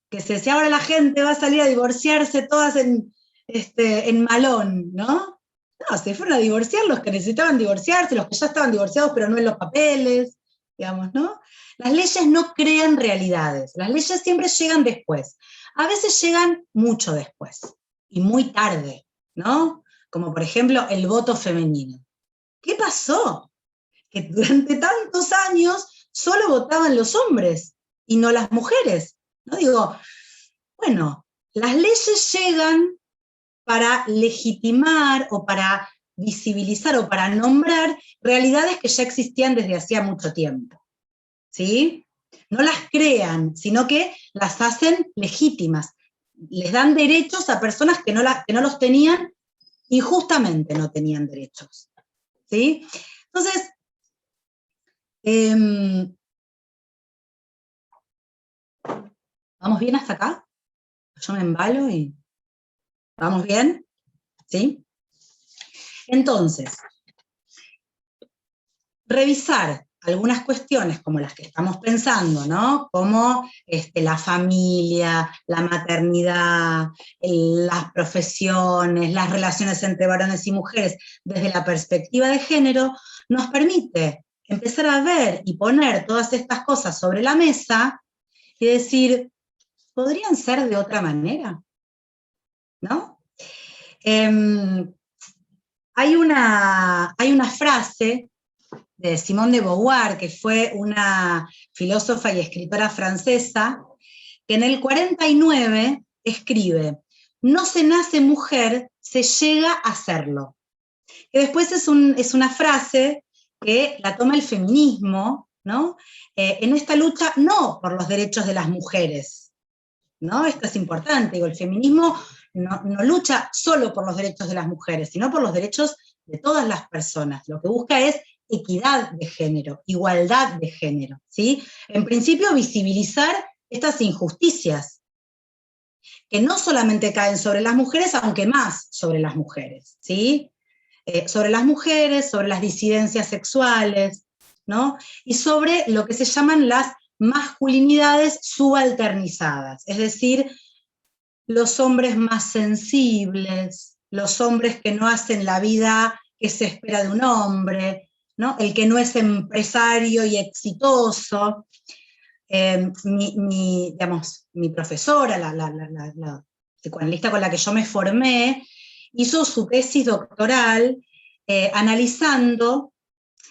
Que se decía, ahora la gente va a salir a divorciarse todas en malón, ¿no? No, se fueron a divorciar los que necesitaban divorciarse, los que ya estaban divorciados pero no en los papeles, digamos, ¿no? Las leyes no crean realidades, las leyes siempre llegan después. A veces llegan mucho después, y muy tarde, ¿no? Como por ejemplo el voto femenino. ¿Qué pasó? Que durante tantos años solo votaban los hombres y no las mujeres, ¿no? Digo, bueno, las leyes llegan para legitimar o para visibilizar o para nombrar realidades que ya existían desde hacía mucho tiempo, ¿sí? No las crean, sino que las hacen legítimas. Les dan derechos a personas que no los tenían, injustamente no tenían derechos, ¿sí? Entonces, ¿vamos bien hasta acá? Yo me embalo y... ¿Vamos bien? ¿Sí? Entonces, revisar algunas cuestiones como las que estamos pensando, ¿no? Como la familia, la maternidad, las profesiones, las relaciones entre varones y mujeres, desde la perspectiva de género, nos permite empezar a ver y poner todas estas cosas sobre la mesa y decir, ¿podrían ser de otra manera? ¿no? Hay una frase de Simone de Beauvoir, que fue una filósofa y escritora francesa, que en el 49 escribe: no se nace mujer, se llega a serlo. Que después es una frase que la toma el feminismo, ¿no? En esta lucha no por los derechos de las mujeres, ¿no? Esto es importante, digo, el feminismo no lucha solo por los derechos de las mujeres, sino por los derechos de todas las personas. Lo que busca es equidad de género, igualdad de género, ¿sí? En principio, visibilizar estas injusticias, que no solamente caen sobre las mujeres, aunque más sobre las mujeres, ¿sí? Sobre las mujeres, sobre las disidencias sexuales, ¿no? Y sobre lo que se llaman las masculinidades subalternizadas, es decir, los hombres más sensibles, los hombres que no hacen la vida que se espera de un hombre, ¿no? El que no es empresario y exitoso. Mi profesora, la psicoanalista con la que yo me formé, hizo su tesis doctoral analizando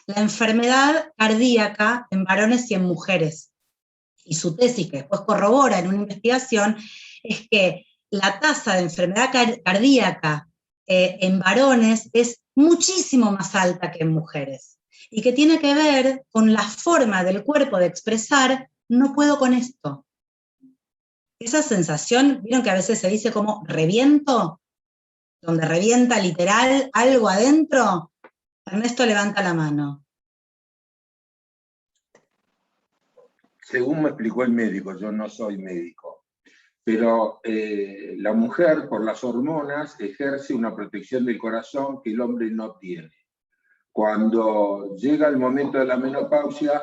la enfermedad cardíaca en varones y en mujeres. Y su tesis, que después corrobora en una investigación, es que la tasa de enfermedad cardíaca en varones es muchísimo más alta que en mujeres, y que tiene que ver con la forma del cuerpo de expresar: no puedo con esto. Esa sensación, ¿vieron que a veces se dice como reviento? Donde revienta literal algo adentro. Ernesto levanta la mano. Según me explicó el médico, yo no soy médico, pero la mujer, por las hormonas, ejerce una protección del corazón que el hombre no tiene. Cuando llega el momento de la menopausia,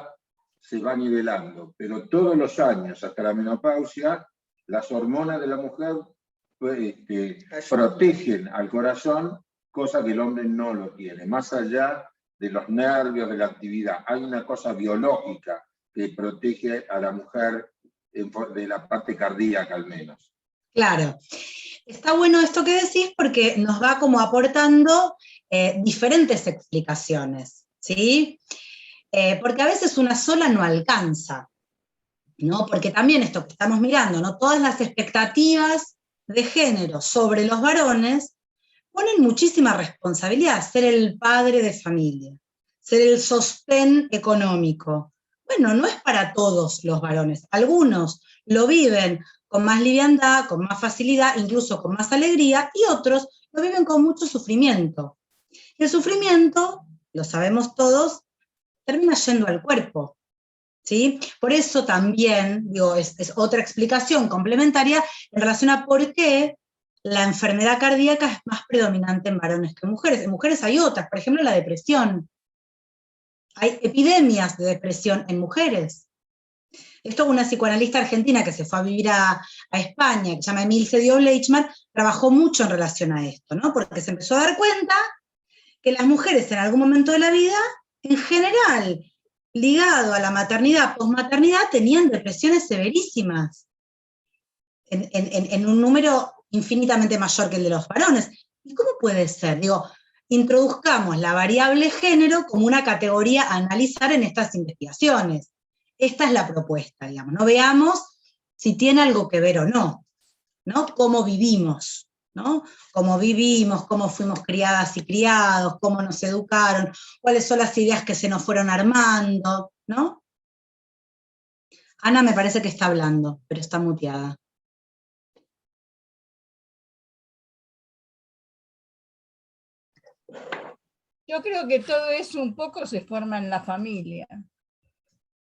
se va nivelando, pero todos los años, hasta la menopausia, las hormonas de la mujer protegen al corazón, cosa que el hombre no lo tiene. Más allá de los nervios, de la actividad, hay una cosa biológica que protege a la mujer de la parte cardíaca al menos. Claro. Está bueno esto que decís porque nos va como aportando diferentes explicaciones, ¿sí? Porque a veces una sola no alcanza, ¿no? Porque también esto que estamos mirando, ¿no? Todas las expectativas de género sobre los varones ponen muchísima responsabilidad: ser el padre de familia, ser el sostén económico. Bueno, no es para todos los varones. Algunos lo viven con más liviandad, con más facilidad, incluso con más alegría, y otros lo viven con mucho sufrimiento. Y el sufrimiento, lo sabemos todos, termina yendo al cuerpo, ¿sí? Por eso también, digo, es otra explicación complementaria en relación a por qué la enfermedad cardíaca es más predominante en varones que en mujeres. En mujeres hay otras, por ejemplo, la depresión. Hay epidemias de depresión en mujeres. Esto una psicoanalista argentina que se fue a vivir a España, que se llama Emilce Dio-Bleichmann, trabajó mucho en relación a esto, ¿no? Porque se empezó a dar cuenta que las mujeres en algún momento de la vida, en general, ligado a la maternidad, posmaternidad, tenían depresiones severísimas, en un número infinitamente mayor que el de los varones. ¿Y cómo puede ser? Digo, introduzcamos la variable género como una categoría a analizar en estas investigaciones. Esta es la propuesta, digamos. No veamos si tiene algo que ver o no, ¿no? Cómo vivimos, ¿no? Cómo vivimos, cómo fuimos criadas y criados, cómo nos educaron, cuáles son las ideas que se nos fueron armando, ¿no? Ana me parece que está hablando, pero está muteada. Yo creo que todo eso un poco se forma en la familia.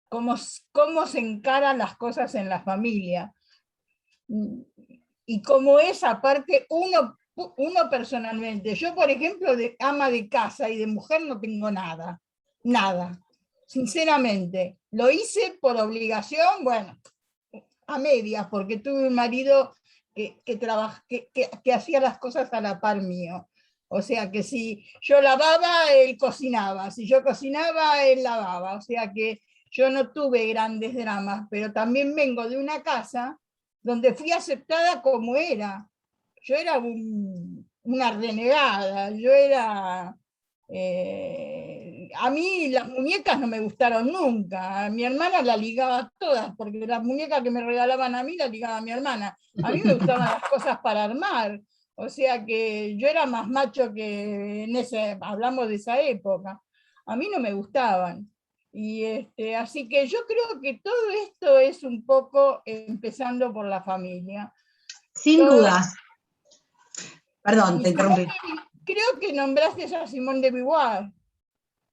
Cómo se encaran las cosas en la familia. Y cómo es, aparte, uno personalmente. Yo, por ejemplo, de ama de casa y de mujer no tengo nada. Nada. Sinceramente. Lo hice por obligación, bueno, a medias, porque tuve un marido que hacía las cosas a la par mío. O sea que si yo lavaba, él cocinaba. Si yo cocinaba, él lavaba. O sea que yo no tuve grandes dramas, pero también vengo de una casa donde fui aceptada como era. yo era una renegada, yo era... a mí las muñecas no me gustaron nunca, a mi hermana la ligaba todas, porque las muñecas que me regalaban a mí las ligaba a mi hermana. A mí me gustaban las cosas para armar, o sea que yo era más macho que hablamos de esa época. A mí no me gustaban. Y así que yo creo que todo esto es un poco empezando por la familia. Sin Todo, dudas. Perdón, y te interrumpí. creo que nombraste a Simone de Beauvoir.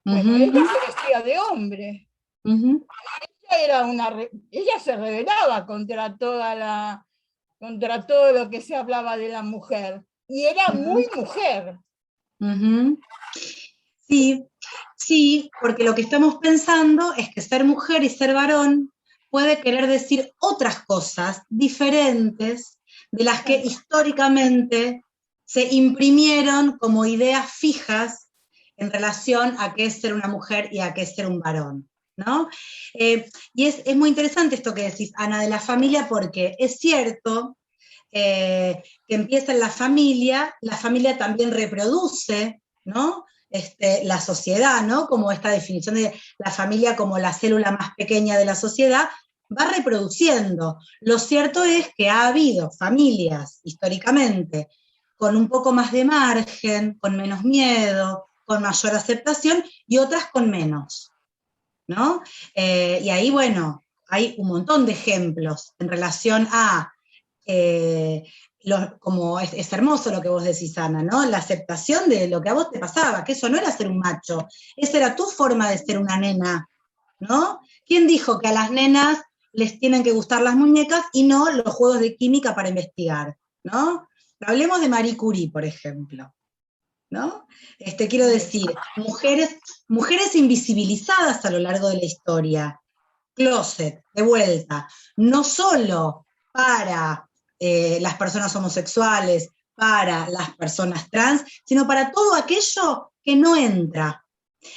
Bueno, ella se vestía de hombre. Ella se rebelaba contra todo lo que se hablaba de la mujer. Y era muy mujer. Sí, sí, porque lo que estamos pensando es que ser mujer y ser varón puede querer decir otras cosas diferentes de las que históricamente se imprimieron como ideas fijas en relación a qué es ser una mujer y a qué es ser un varón, ¿no? Y es muy interesante esto que decís, Ana, de la familia, porque es cierto que empieza en la familia también reproduce, ¿no? La sociedad, ¿no? Como esta definición de la familia como la célula más pequeña de la sociedad, va reproduciendo. Lo cierto es que ha habido familias, históricamente, con un poco más de margen, con menos miedo, con mayor aceptación, y otras con menos, ¿no? Y ahí, bueno, hay un montón de ejemplos en relación a como es hermoso lo que vos decís, Ana, ¿no? La aceptación de lo que a vos te pasaba, que eso no era ser un macho, esa era tu forma de ser una nena, ¿no? ¿Quién dijo que a las nenas les tienen que gustar las muñecas y no los juegos de química para investigar, ¿no? Hablemos de Marie Curie, por ejemplo, ¿no? Quiero decir, mujeres invisibilizadas a lo largo de la historia, closet, de vuelta, no solo para las personas homosexuales, para las personas trans, sino para todo aquello que no entra.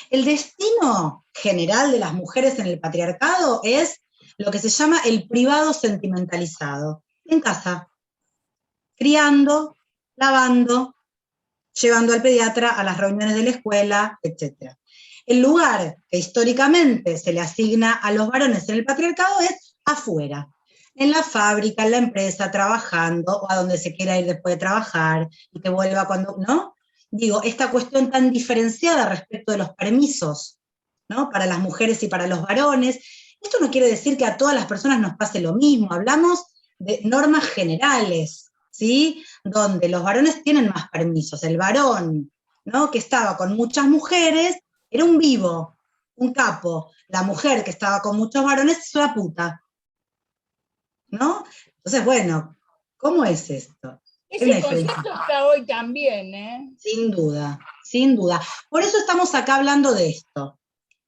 El destino general de las mujeres en el patriarcado es lo que se llama el privado sentimentalizado, en casa, criando, lavando, llevando al pediatra a las reuniones de la escuela, etc. El lugar que históricamente se le asigna a los varones en el patriarcado es afuera, en la fábrica, en la empresa, trabajando, o a donde se quiera ir después de trabajar, y que vuelva cuando, ¿no? Digo, esta cuestión tan diferenciada respecto de los permisos, ¿no? Para las mujeres y para los varones. Esto no quiere decir que a todas las personas nos pase lo mismo, hablamos de normas generales, ¿sí? Donde los varones tienen más permisos. El varón, ¿no? Que estaba con muchas mujeres, era un vivo, un capo. La mujer que estaba con muchos varones es una puta, ¿no? Entonces, bueno, ¿cómo es esto? Ese concepto está hoy también, ¿eh? Sin duda, sin duda. Por eso estamos acá hablando de esto,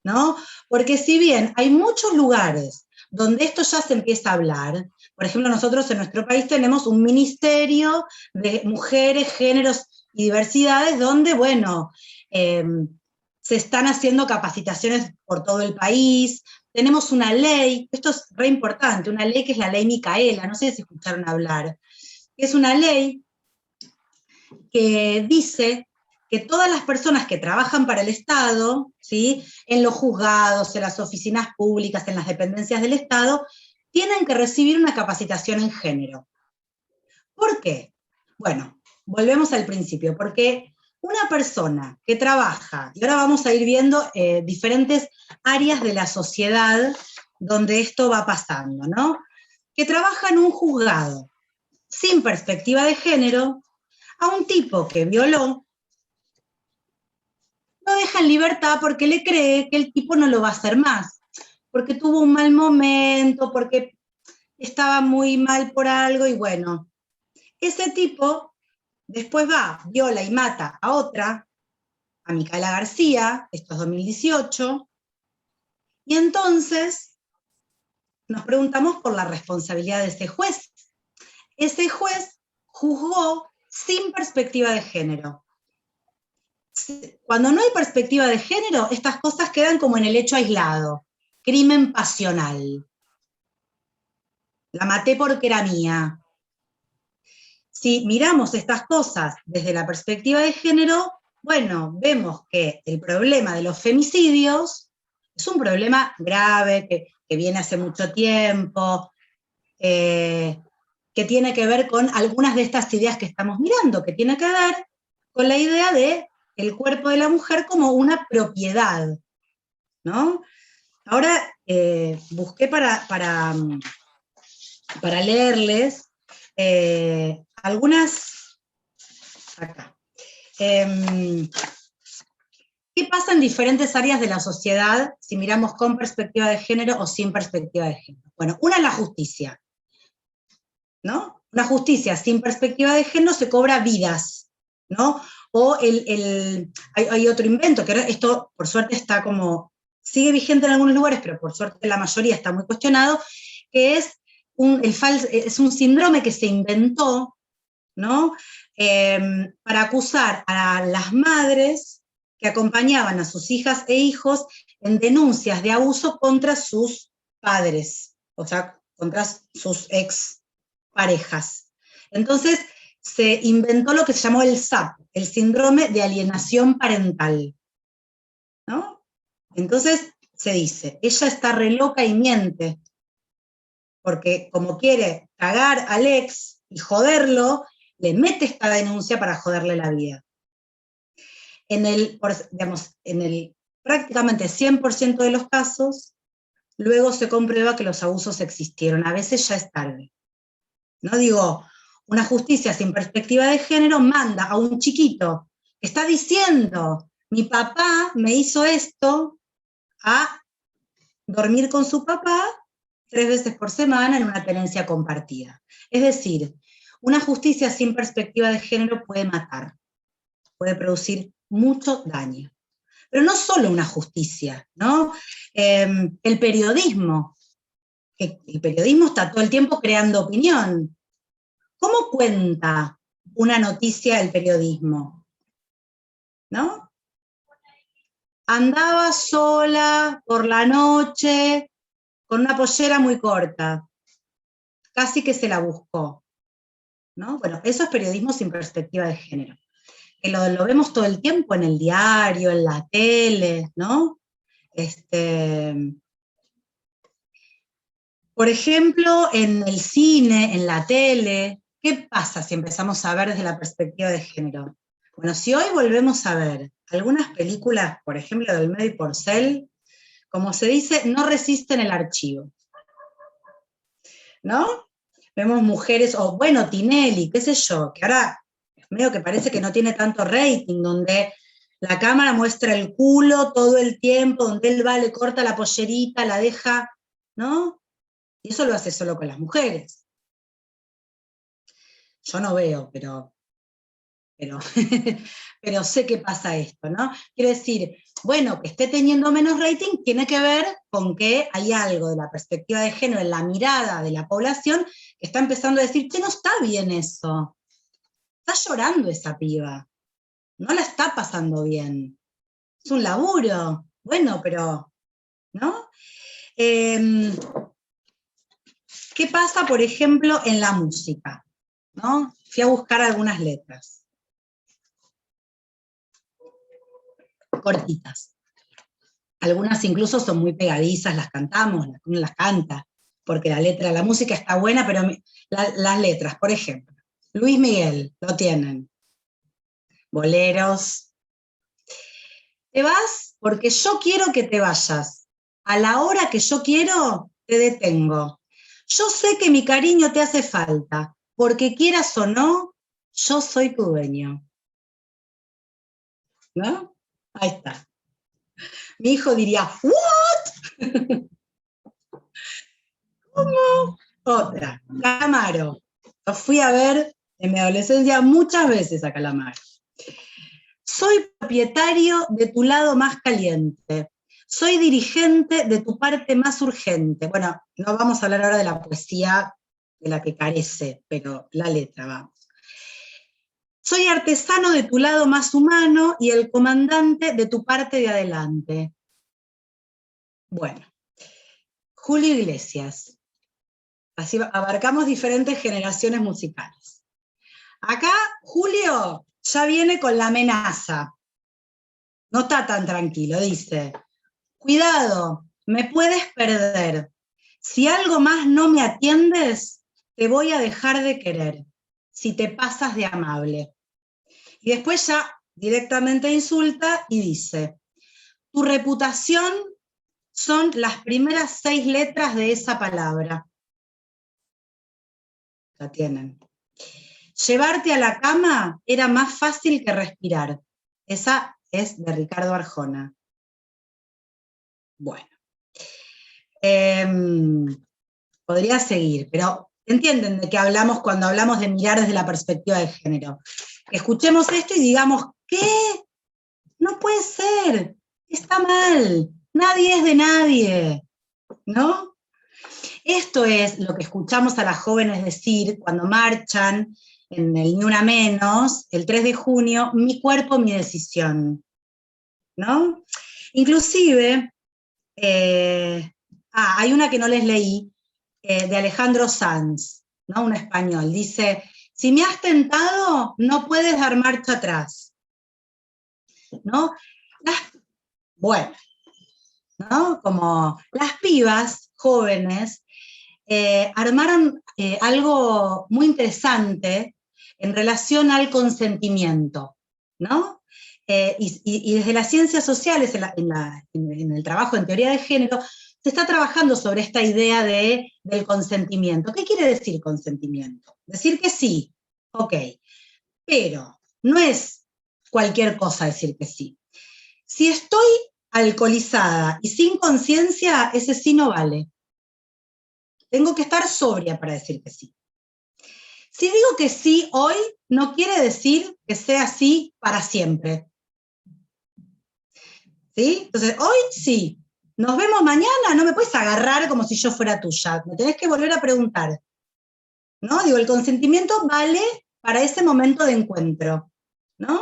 ¿no? Porque si bien hay muchos lugares donde esto ya se empieza a hablar, por ejemplo, nosotros en nuestro país tenemos un ministerio de mujeres, géneros y diversidades donde, bueno, se están haciendo capacitaciones por todo el país, tenemos una ley, esto es re importante, una ley que es la ley Micaela, no sé si escucharon hablar, es una ley que dice que todas las personas que trabajan para el Estado, ¿sí? En los juzgados, en las oficinas públicas, en las dependencias del Estado, tienen que recibir una capacitación en género. ¿Por qué? Bueno, volvemos al principio, porque una persona que trabaja, y ahora vamos a ir viendo diferentes áreas de la sociedad donde esto va pasando, ¿no? Que trabaja en un juzgado sin perspectiva de género, a un tipo que violó, lo deja en libertad porque le cree que el tipo no lo va a hacer más, porque tuvo un mal momento, porque estaba muy mal por algo, y bueno, ese tipo después va, viola y mata a otra, a Micaela García, esto es 2018, y entonces nos preguntamos por la responsabilidad de ese juez. Ese juez juzgó sin perspectiva de género. Cuando no hay perspectiva de género, estas cosas quedan como en el hecho aislado. Crimen pasional. La maté porque era mía. si miramos estas cosas desde la perspectiva de género, bueno, vemos que el problema de los femicidios es un problema grave, que viene hace mucho tiempo, que tiene que ver con algunas de estas ideas que estamos mirando, que tiene que ver con la idea de el cuerpo de la mujer como una propiedad, ¿no? Ahora busqué para leerles algunas, acá. ¿Qué pasa en diferentes áreas de la sociedad si miramos con perspectiva de género o sin perspectiva de género? Bueno, una es la justicia, ¿no? Una justicia sin perspectiva de género se cobra vidas, ¿no? O hay otro invento, que esto por suerte está como, sigue vigente en algunos lugares, pero por suerte en la mayoría está muy cuestionado, que es un síndrome que se inventó, ¿no? Para acusar a las madres que acompañaban a sus hijas e hijos en denuncias de abuso contra sus padres, o sea, contra sus ex parejas. Entonces, se inventó lo que se llamó el SAP, el síndrome de alienación parental, ¿no? Entonces, se dice, ella está re loca y miente, porque como quiere cagar al ex y joderlo, le mete esta denuncia para joderle la vida. En el prácticamente 100% de los casos, luego se comprueba que los abusos existieron, a veces ya es tarde. No digo, una justicia sin perspectiva de género manda a un chiquito que está diciendo, mi papá me hizo esto, a dormir con su papá 3 veces por semana en una tenencia compartida. Es decir, una justicia sin perspectiva de género puede matar, puede producir mucho daño. Pero no solo una justicia, ¿no? El periodismo está todo el tiempo creando opinión. ¿Cómo cuenta una noticia el periodismo? ¿No? Andaba sola por la noche con una pollera muy corta. Casi que se la buscó, ¿no? Bueno, eso es periodismo sin perspectiva de género. Que lo vemos todo el tiempo en el diario, en la tele, ¿no? Por ejemplo, en el cine, en la tele, ¿qué pasa si empezamos a ver desde la perspectiva de género? Bueno, si hoy volvemos a ver algunas películas, por ejemplo, del Olmedo y Porcel, como se dice, no resisten el archivo, ¿no? Vemos mujeres, o bueno, Tinelli, qué sé yo, que ahora medio que parece que no tiene tanto rating, donde la cámara muestra el culo todo el tiempo, donde él va, le corta la pollerita, la deja, ¿no? Y eso lo hace solo con las mujeres. Yo no veo, pero sé que pasa esto, ¿no? Quiero decir, bueno, que esté teniendo menos rating tiene que ver con que hay algo de la perspectiva de género en la mirada de la población que está empezando a decir, che, no está bien eso. Está llorando esa piba. No la está pasando bien. Es un laburo. Bueno, pero, ¿no? ¿Qué pasa, por ejemplo, en la música? ¿No? Fui a buscar algunas letras. Cortitas. Algunas incluso son muy pegadizas, las cantamos, uno las canta, porque la música está buena, pero las letras, por ejemplo, Luis Miguel, lo tienen. Boleros. Te vas porque yo quiero que te vayas. A la hora que yo quiero, te detengo. Yo sé que mi cariño te hace falta, porque quieras o no, yo soy tu dueño. ¿No? Ahí está. Mi hijo diría, ¿what? ¿Cómo? Otra, Calamaro. Lo fui a ver en mi adolescencia muchas veces a Calamaro. Soy propietario de tu lado más caliente. Soy dirigente de tu parte más urgente. Bueno, no vamos a hablar ahora de la poesía de la que carece, pero la letra, vamos. Soy artesano de tu lado más humano y el comandante de tu parte de adelante. Bueno, Julio Iglesias. Así abarcamos diferentes generaciones musicales. Acá Julio ya viene con la amenaza. No está tan tranquilo, dice, cuidado, me puedes perder. Si algo más no me atiendes, te voy a dejar de querer, si te pasas de amable. Y después ya directamente insulta y dice, tu reputación son las primeras 6 letras de esa palabra. La tienen. Llevarte a la cama era más fácil que respirar. Esa es de Ricardo Arjona. Bueno. Podría seguir, pero entienden de qué hablamos cuando hablamos de mirar desde la perspectiva de género. Escuchemos esto y digamos, ¿qué? No puede ser, está mal, nadie es de nadie, ¿no? Esto es lo que escuchamos a las jóvenes decir cuando marchan en el Ni Una Menos, el 3 de junio, mi cuerpo, mi decisión, ¿no? Inclusive, hay una que no les leí, de Alejandro Sanz, ¿no? Un español, dice, si me has tentado, no puedes dar marcha atrás, ¿no? Bueno, ¿no? Como las pibas jóvenes armaron algo muy interesante en relación al consentimiento, ¿no? Y desde las ciencias sociales, en el trabajo en teoría de género, se está trabajando sobre esta idea del consentimiento. ¿Qué quiere decir consentimiento? Decir que sí, ok, pero no es cualquier cosa decir que sí. Si estoy alcoholizada y sin conciencia, ese sí no vale. Tengo que estar sobria para decir que sí. Si digo que sí hoy, no quiere decir que sea así para siempre. ¿Sí? Entonces, hoy sí. Nos vemos mañana, no me puedes agarrar como si yo fuera tuya. Me tenés que volver a preguntar. ¿No? Digo, el consentimiento vale para ese momento de encuentro. ¿No?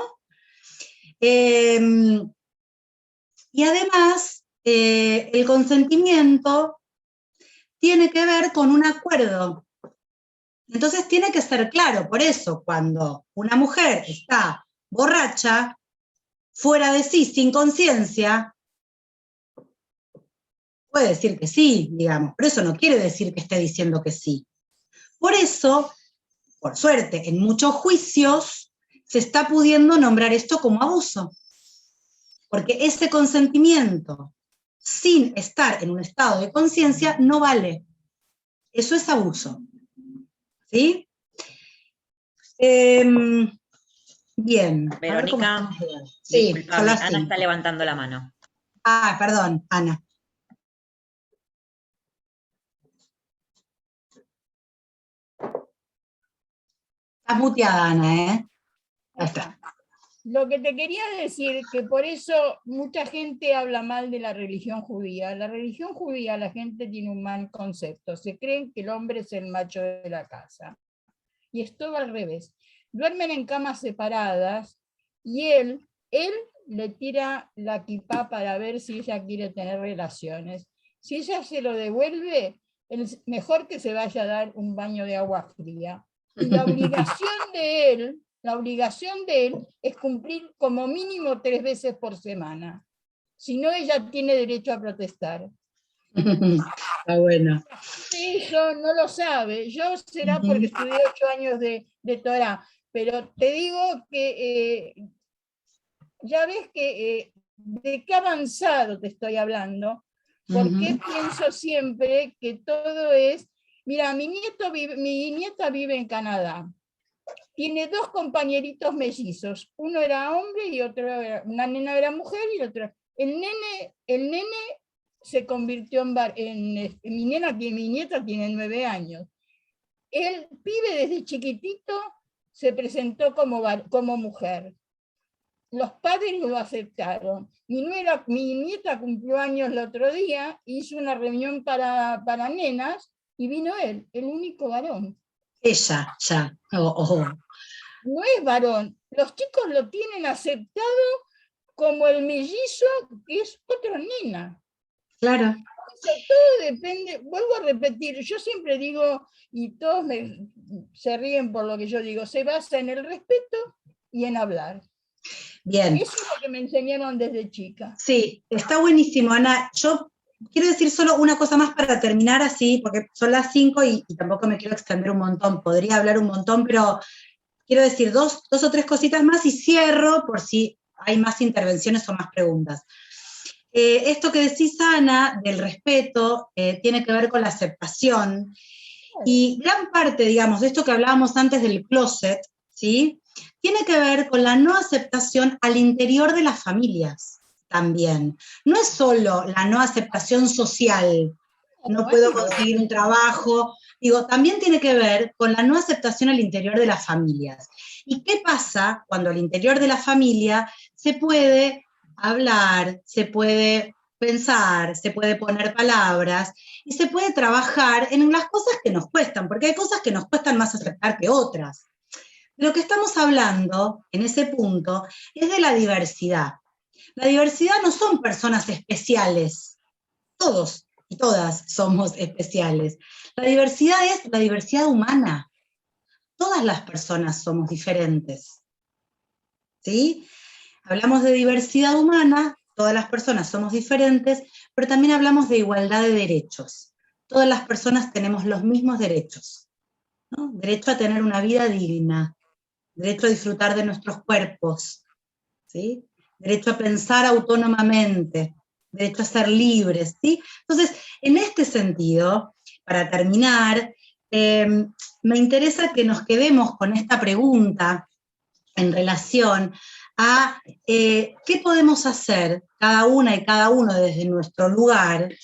Y además, el consentimiento tiene que ver con un acuerdo. Entonces tiene que ser claro, por eso cuando una mujer está borracha, fuera de sí, sin conciencia, puede decir que sí, digamos, pero eso no quiere decir que esté diciendo que sí. Por eso, por suerte, en muchos juicios se está pudiendo nombrar esto como abuso, porque ese consentimiento sin estar en un estado de conciencia no vale. Eso es abuso. ¿Sí? Bien. Verónica, Sí, disculpame, Ana está levantando la mano. Ah, perdón, Ana. Estás muteada, Ana, ¿eh? Ahí está. Lo que te quería decir, que por eso mucha gente habla mal de la religión judía. La religión judía, la gente tiene un mal concepto. Se creen que el hombre es el macho de la casa. Y es todo al revés. Duermen en camas separadas y él le tira la kipá para ver si ella quiere tener relaciones. Si ella se lo devuelve, mejor que se vaya a dar un baño de agua fría. Y la obligación de él es cumplir como mínimo 3 veces por semana. Si no, ella tiene derecho a protestar. Está bueno. Eso no lo sabe. Yo será porque estudié 8 años de Torá, pero te digo que ya ves que de qué avanzado te estoy hablando, porque pienso siempre que todo es... Mira, mi nieta vive en Canadá. Tiene 2 compañeritos mellizos. Uno era hombre y otro era... Una nena era mujer y otro... El nene se convirtió en mi nieta tiene 9 años. El pibe desde chiquitito se presentó como mujer. Los padres lo aceptaron. Mi nieta cumplió años el otro día, hizo una reunión para nenas y vino él, el único varón. Ella, ya. No es varón. Los chicos lo tienen aceptado como el mellizo, que es otra nena. Claro. Todo depende, vuelvo a repetir, yo siempre digo, y todos se ríen por lo que yo digo, se basa en el respeto y en hablar. Bien. Eso es lo que me enseñaron desde chica. Sí, está buenísimo, Ana. Yo quiero decir solo una cosa más para terminar así, porque son las 5 y tampoco me quiero extender un montón. Podría hablar un montón, pero quiero decir dos o tres cositas más y cierro por si hay más intervenciones o más preguntas. Esto que decís, Ana, del respeto, tiene que ver con la aceptación. Y gran parte, digamos, de esto que hablábamos antes del closet, ¿sí?, tiene que ver con la no aceptación al interior de las familias también. No es solo la no aceptación social, no puedo conseguir un trabajo, digo, también tiene que ver con la no aceptación al interior de las familias. ¿Y qué pasa cuando al interior de la familia se puede hablar, se puede pensar, se puede poner palabras y se puede trabajar en las cosas que nos cuestan, porque hay cosas que nos cuestan más aceptar que otras? De lo que estamos hablando en ese punto es de la diversidad. La diversidad no son personas especiales, todos y todas somos especiales. La diversidad es la diversidad humana. Todas las personas somos diferentes, ¿sí? Hablamos de diversidad humana, todas las personas somos diferentes, pero también hablamos de igualdad de derechos. Todas las personas tenemos los mismos derechos, ¿no? Derecho a tener una vida digna, derecho a disfrutar de nuestros cuerpos, ¿sí? Derecho a pensar autónomamente, derecho a ser libres, ¿sí? Entonces, en este sentido, para terminar, me interesa que nos quedemos con esta pregunta en relación a qué podemos hacer cada una y cada uno desde nuestro lugar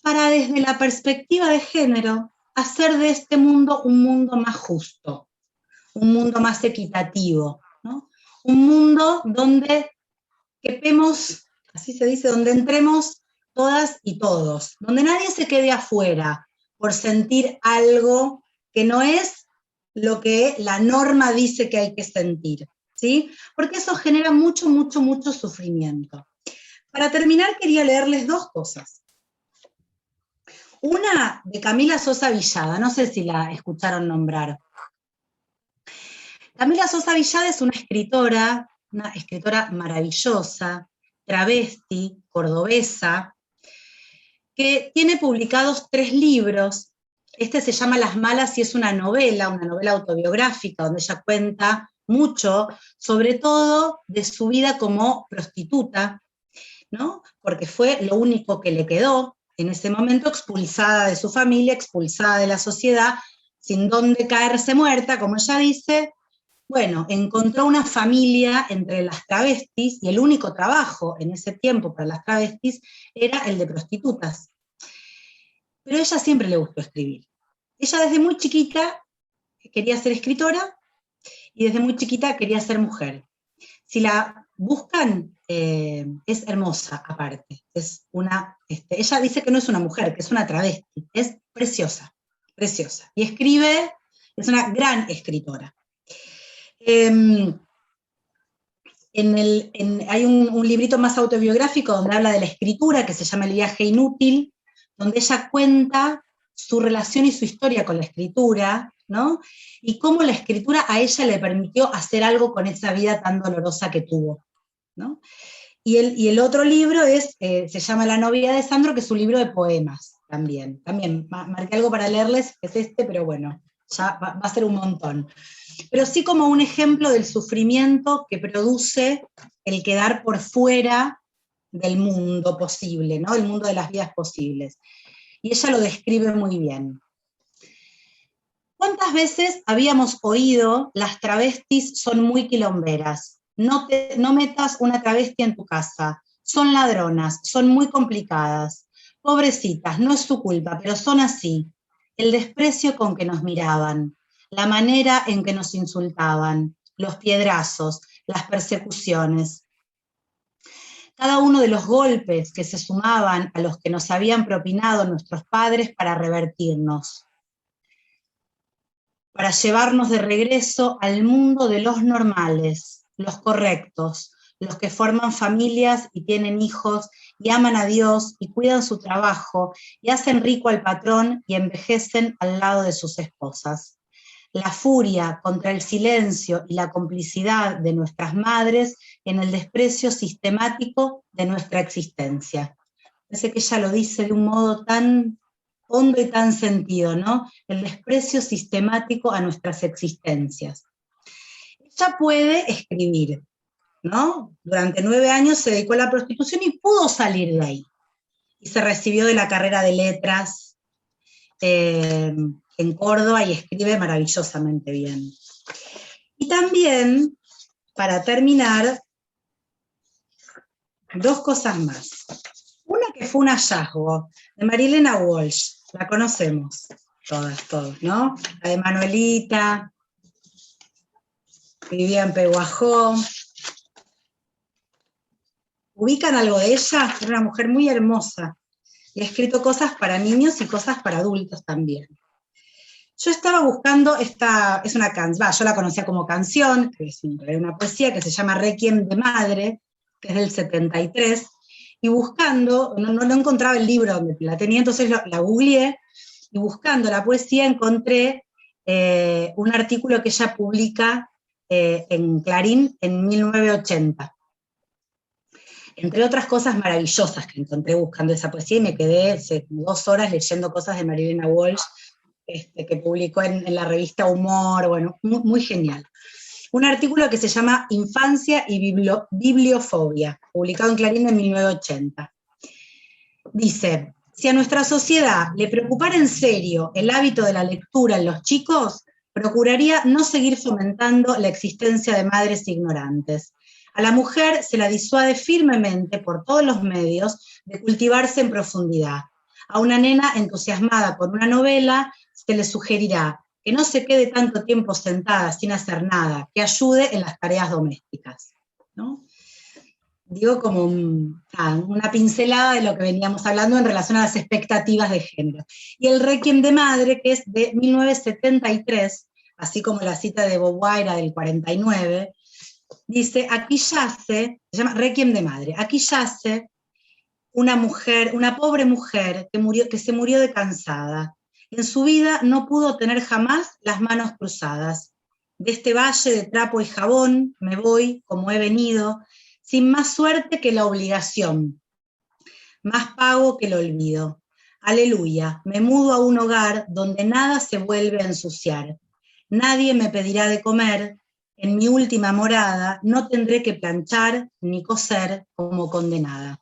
para, desde la perspectiva de género, hacer de este mundo un mundo más justo, un mundo más equitativo, ¿no? Un mundo donde quepemos, así se dice, donde entremos todas y todos, donde nadie se quede afuera por sentir algo que no es lo que la norma dice que hay que sentir, ¿sí? Porque eso genera mucho, mucho, mucho sufrimiento. Para terminar, quería leerles dos cosas. Una de Camila Sosa Villada, no sé si la escucharon nombrar. Camila Sosa Villada es una escritora maravillosa, travesti, cordobesa, que tiene publicados 3 libros. Este se llama Las Malas y es una novela autobiográfica, donde ella cuenta mucho, sobre todo de su vida como prostituta, ¿no? Porque fue lo único que le quedó en ese momento, expulsada de su familia, expulsada de la sociedad, sin dónde caerse muerta, como ella dice. Bueno, encontró una familia entre las travestis, y el único trabajo en ese tiempo para las travestis era el de prostitutas. Pero a ella siempre le gustó escribir. Ella desde muy chiquita quería ser escritora, y desde muy chiquita quería ser mujer. Si la buscan, es hermosa aparte. Es ella dice que no es una mujer, que es una travesti. Es preciosa, preciosa. Y escribe, es una gran escritora. Hay un librito más autobiográfico donde habla de la escritura, que se llama El viaje inútil, donde ella cuenta su relación y su historia con la escritura, ¿no? Y cómo la escritura a ella le permitió hacer algo con esa vida tan dolorosa que tuvo, ¿no? Y el otro libro se llama La novia de Sandro, que es un libro de poemas también. También marqué algo para leerles, que es pero bueno, ya va a ser un montón. Pero sí como un ejemplo del sufrimiento que produce el quedar por fuera del mundo posible, ¿no? El mundo de las vidas posibles. Y ella lo describe muy bien. ¿Cuántas veces habíamos oído las travestis son muy quilomberas? No metas una travesti en tu casa. Son ladronas, son muy complicadas. Pobrecitas, no es su culpa, pero son así. El desprecio con que nos miraban, la manera en que nos insultaban, los piedrazos, las persecuciones. Cada uno de los golpes que se sumaban a los que nos habían propinado nuestros padres para revertirnos, para llevarnos de regreso al mundo de los normales, los correctos, los que forman familias y tienen hijos, y aman a Dios, y cuidan su trabajo, y hacen rico al patrón, y envejecen al lado de sus esposas. La furia contra el silencio y la complicidad de nuestras madres en el desprecio sistemático de nuestra existencia. Parece que ella lo dice de un modo tan hondo y tan sentido, ¿no? El desprecio sistemático a nuestras existencias. Ella puede escribir, ¿no? Durante 9 años se dedicó a la prostitución y pudo salir de ahí. Y se recibió de la carrera de letras en Córdoba y escribe maravillosamente bien. Y también, para terminar, 2 cosas más. Una que fue un hallazgo, de Marilena Walsh, la conocemos todas, todos, ¿no? La de Manuelita, que vivía en Peguajó. ¿Ubican algo de ella? Era una mujer muy hermosa y ha escrito cosas para niños y cosas para adultos también. Yo estaba buscando esta, es una canción, yo la conocía como canción, que es una poesía que se llama Requiem de Madre, que es del 73, y buscando, no encontraba el libro donde la tenía, entonces la googleé, y buscando la poesía encontré un artículo que ella publica en Clarín en 1980. Entre otras cosas maravillosas que encontré buscando esa poesía, y me quedé 2 horas leyendo cosas de Marilena Walsh, que publicó en la revista Humor, bueno, muy, muy genial. Un artículo que se llama Infancia y Bibliofobia, publicado en Clarín en 1980. Dice, si a nuestra sociedad le preocupara en serio el hábito de la lectura en los chicos, procuraría no seguir fomentando la existencia de madres ignorantes. A la mujer se la disuade firmemente por todos los medios de cultivarse en profundidad. A una nena entusiasmada por una novela se le sugerirá que no se quede tanto tiempo sentada sin hacer nada, que ayude en las tareas domésticas, ¿no? Digo como una pincelada de lo que veníamos hablando en relación a las expectativas de género. Y el Requiem de Madre, que es de 1973, así como la cita de Beauvoir era del 49, dice, aquí yace, se llama Requiem de Madre, aquí yace una mujer, una pobre mujer que se murió de cansada. En su vida no pudo tener jamás las manos cruzadas. De este valle de trapo y jabón me voy, como he venido, sin más suerte que la obligación, más pago que el olvido. Aleluya, me mudo a un hogar donde nada se vuelve a ensuciar. Nadie me pedirá de comer. En mi última morada no tendré que planchar ni coser como condenada.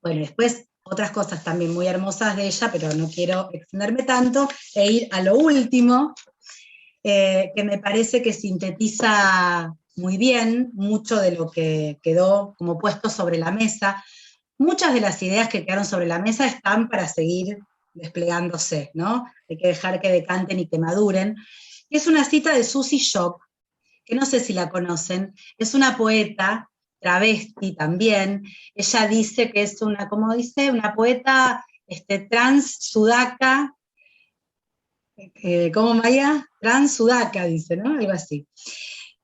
Bueno, después otras cosas también muy hermosas de ella, pero no quiero extenderme tanto e ir a lo último, que me parece que sintetiza muy bien mucho de lo que quedó como puesto sobre la mesa. Muchas de las ideas que quedaron sobre la mesa están para seguir desplegándose, ¿no? Hay que dejar que decanten y que maduren. Y es una cita de Susie Shock, que no sé si la conocen, es una poeta, travesti también. Ella dice que es una, ¿cómo dice? Una poeta trans sudaca, ¿cómo Maya? Trans sudaca, dice, ¿no? Algo así.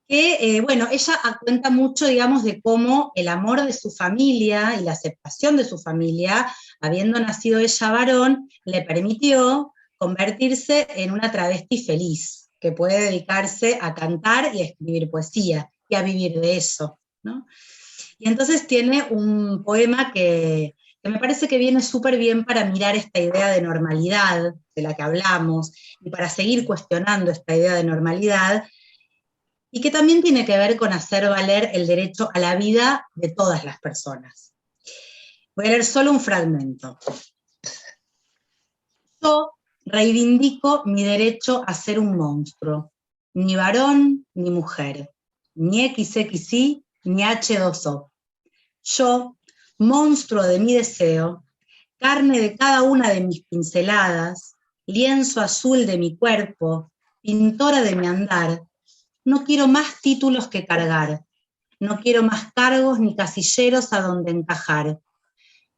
Que, bueno, ella cuenta mucho, digamos, de cómo el amor de su familia y la aceptación de su familia, habiendo nacido ella varón, le permitió convertirse en una travesti feliz, que puede dedicarse a cantar y a escribir poesía, y a vivir de eso, ¿no? Y entonces tiene un poema que me parece que viene súper bien para mirar esta idea de normalidad de la que hablamos, y para seguir cuestionando esta idea de normalidad, y que también tiene que ver con hacer valer el derecho a la vida de todas las personas. Voy a leer solo un fragmento. Yo reivindico mi derecho a ser un monstruo, ni varón ni mujer, ni XXI ni H2O. Yo, monstruo de mi deseo, carne de cada una de mis pinceladas, lienzo azul de mi cuerpo, pintora de mi andar, no quiero más títulos que cargar, no quiero más cargos ni casilleros a donde encajar,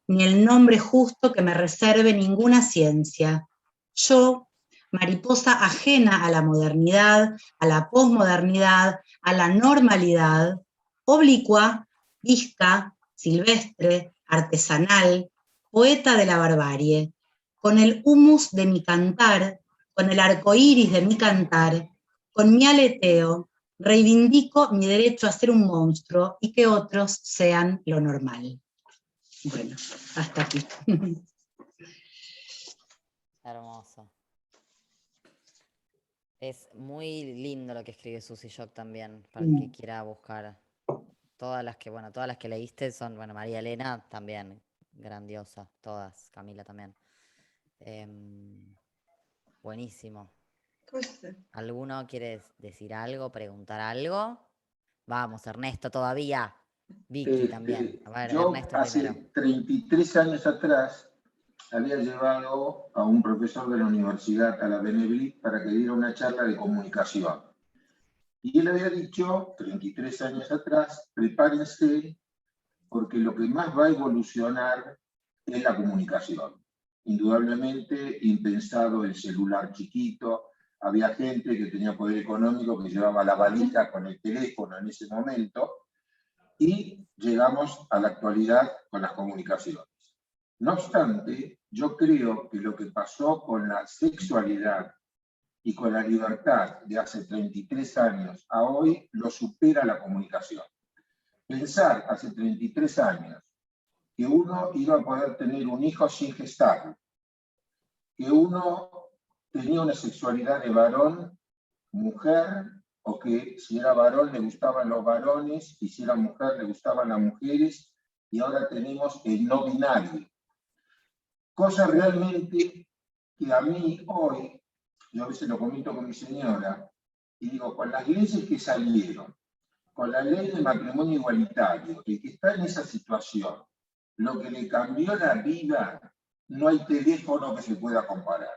ni el nombre justo que me reserve ninguna ciencia. Yo, mariposa ajena a la modernidad, a la posmodernidad, a la normalidad, oblicua, visca, silvestre, artesanal, poeta de la barbarie, con el humus de mi cantar, con el arco iris de mi cantar, con mi aleteo, reivindico mi derecho a ser un monstruo y que otros sean lo normal. Bueno, hasta aquí. Hermoso. Es muy lindo lo que escribe Susy Shock también, para el que quiera buscar. Todas las que leíste son, bueno, María Elena también, grandiosa, todas, Camila también. Buenísimo. ¿Alguno quiere decir algo, preguntar algo? Vamos, Ernesto, todavía. Vicky también. A ver, Yo Ernesto hace primero. 33 años atrás había llevado a un profesor de la universidad, a la Benebrit, para que diera una charla de comunicación. Y él había dicho, 33 años atrás, prepárense, porque lo que más va a evolucionar es la comunicación. Indudablemente, impensado el celular chiquito, había gente que tenía poder económico que llevaba la valija con el teléfono en ese momento, y llegamos a la actualidad con las comunicaciones. No obstante, yo creo que lo que pasó con la sexualidad y con la libertad de hace 33 años a hoy lo supera la comunicación. Pensar hace 33 años que uno iba a poder tener un hijo sin gestarlo, que uno tenía una sexualidad de varón, mujer, o que si era varón le gustaban los varones y si era mujer le gustaban las mujeres, y ahora tenemos el no binario. Cosa realmente que a mí hoy, yo a veces lo comento con mi señora, y digo, con las leyes que salieron, con la ley de matrimonio igualitario, el que está en esa situación, lo que le cambió la vida, no hay teléfono que se pueda comparar.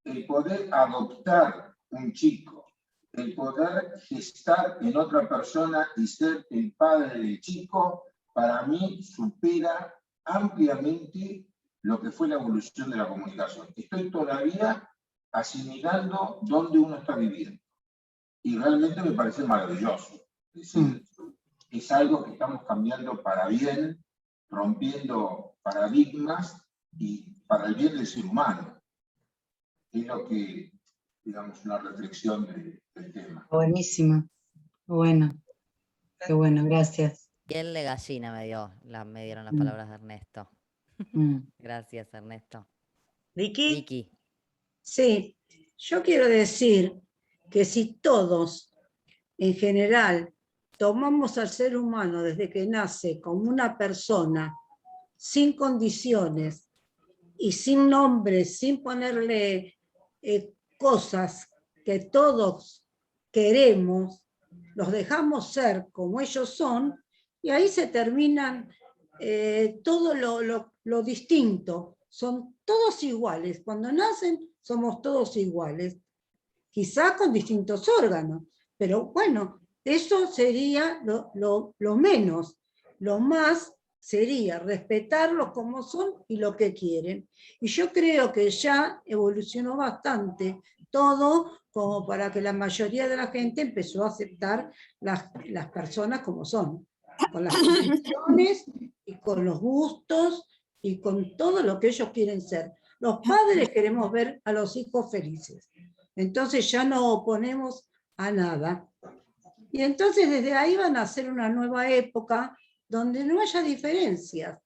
El poder adoptar un chico, el poder gestar en otra persona y ser el padre del chico, para mí supera ampliamente lo que fue la evolución de la comunicación. Estoy todavía asimilando dónde uno está viviendo. Y realmente me parece maravilloso. Es decir, es algo que estamos cambiando para bien, rompiendo paradigmas y para el bien del ser humano. Es lo que, digamos, una reflexión del tema. Buenísimo. Bueno. Qué bueno, gracias. Piel de gallina me dieron las palabras de Ernesto. Gracias, Ernesto. Vicky. Vicky. Sí, yo quiero decir que si todos, en general, tomamos al ser humano desde que nace como una persona, sin condiciones y sin nombres, sin ponerle cosas que todos queremos, los dejamos ser como ellos son, y ahí se terminan todo lo distinto. Son todos iguales. Cuando nacen somos todos iguales. Quizás con distintos órganos, pero bueno, eso sería lo menos. Lo más sería respetarlos como son y lo que quieren. Y yo creo que ya evolucionó bastante todo como para que la mayoría de la gente empezó a aceptar las personas como son, con las condiciones y con los gustos y con todo lo que ellos quieren ser. Los padres queremos ver a los hijos felices. Entonces ya no oponemos a nada. Y entonces desde ahí van a ser una nueva época donde no haya diferencias.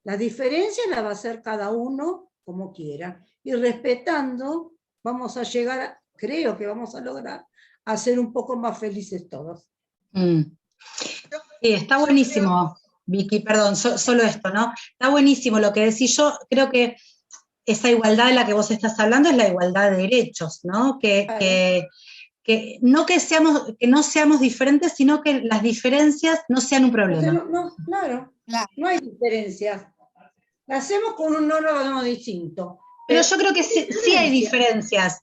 La diferencia la va a hacer cada uno como quiera. Y respetando, vamos a llegar, creo que vamos a lograr, a ser un poco más felices todos. Sí, está buenísimo, Vicky, perdón, solo esto, ¿no? Está buenísimo lo que decís. Yo creo que esa igualdad de la que vos estás hablando es la igualdad de derechos, ¿no? Que no seamos diferentes, sino que las diferencias no sean un problema. Claro, no hay diferencias. La hacemos con un órgano distinto. Pero yo creo que sí hay diferencias,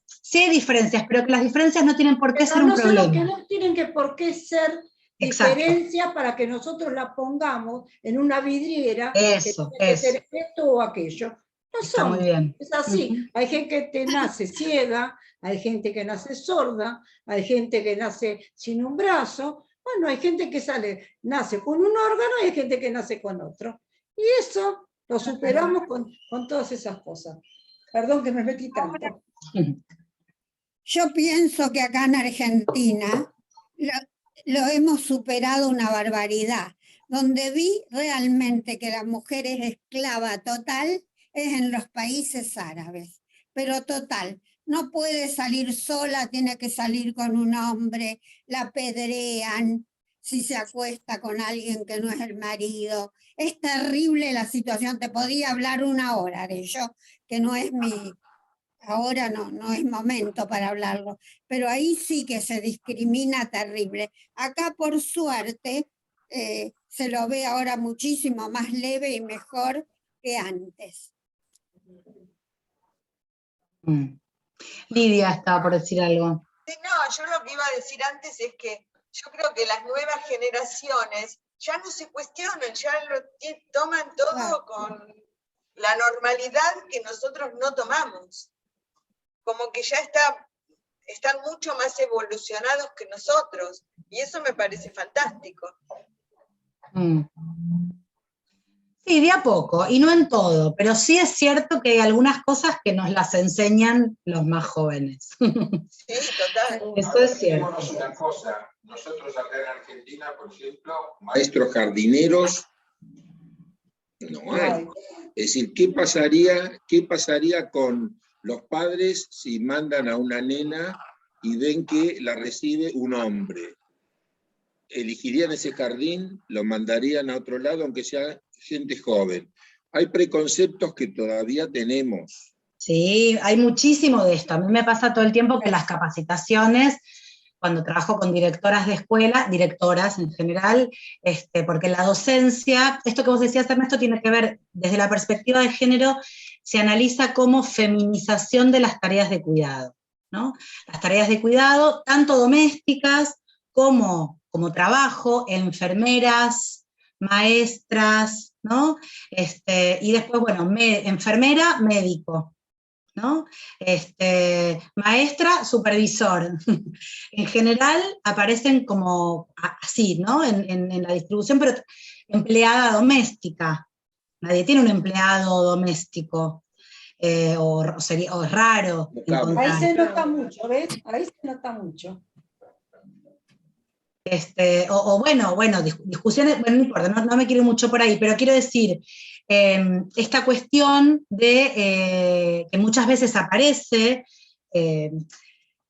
pero que las diferencias no tienen por qué ser un problema. Que no tienen por qué ser diferencias para que nosotros la pongamos en una vidriera Eso, que tiene que ser esto o aquello. No está muy bien. Es así. Hay gente que nace ciega, hay gente que nace sorda, hay gente que nace sin un brazo, Bueno, hay gente que nace con un órgano y hay gente que nace con otro. Y eso lo superamos con todas esas cosas. Perdón que me metí tanto. Yo pienso que acá en Argentina lo hemos superado una barbaridad. Donde vi realmente que la mujer es esclava total es en los países árabes, pero total. No puede salir sola, tiene que salir con un hombre, la apedrean si se acuesta con alguien que no es el marido. Es terrible la situación, te podía hablar una hora de ello, que no es ahora no es momento para hablarlo, pero ahí sí que se discrimina terrible. Acá por suerte se lo ve ahora muchísimo más leve y mejor que antes. Lidia estaba por decir algo. Sí, no, yo lo que iba a decir antes es que yo creo que las nuevas generaciones ya no se cuestionan, ya lo toman todo con la normalidad que nosotros no tomamos. Como que ya están mucho más evolucionados que nosotros, y eso me parece fantástico. Sí, de a poco, y no en todo, pero sí es cierto que hay algunas cosas que nos las enseñan los más jóvenes. Sí, total. Eso es cierto. Acordémonos una cosa, nosotros acá en Argentina, por ejemplo, maestros jardineros no hay. Es decir, ¿qué pasaría con los padres si mandan a una nena y ven que la recibe un hombre? ¿Elegirían ese jardín? ¿Lo mandarían a otro lado, aunque sea gente joven? Hay preconceptos que todavía tenemos. Sí, hay muchísimo de esto. A mí me pasa todo el tiempo que las capacitaciones, cuando trabajo con directoras de escuela, directoras en general, porque la docencia, esto que vos decías, Ernesto, tiene que ver, desde la perspectiva de género, se analiza como feminización de las tareas de cuidado, ¿no? Las tareas de cuidado, tanto domésticas como trabajo, enfermeras, maestras, ¿no? Y después, bueno, enfermera, médico, ¿no? Maestra, supervisor. En general aparecen como así, ¿no? En la distribución, pero empleada doméstica. Nadie tiene un empleado doméstico, o es raro encontrar. Ahí se nota mucho, ¿ves? Ahí se nota mucho. Bueno, discusiones, bueno, no importa, no me quiero ir mucho por ahí, pero quiero decir, esta cuestión de que muchas veces aparece, que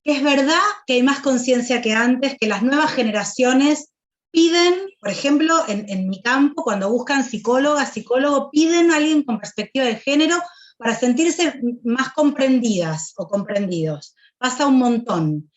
es verdad que hay más conciencia que antes, que las nuevas generaciones piden, por ejemplo, en mi campo, cuando buscan psicólogo, piden a alguien con perspectiva de género para sentirse más comprendidas o comprendidos. Pasa un montón.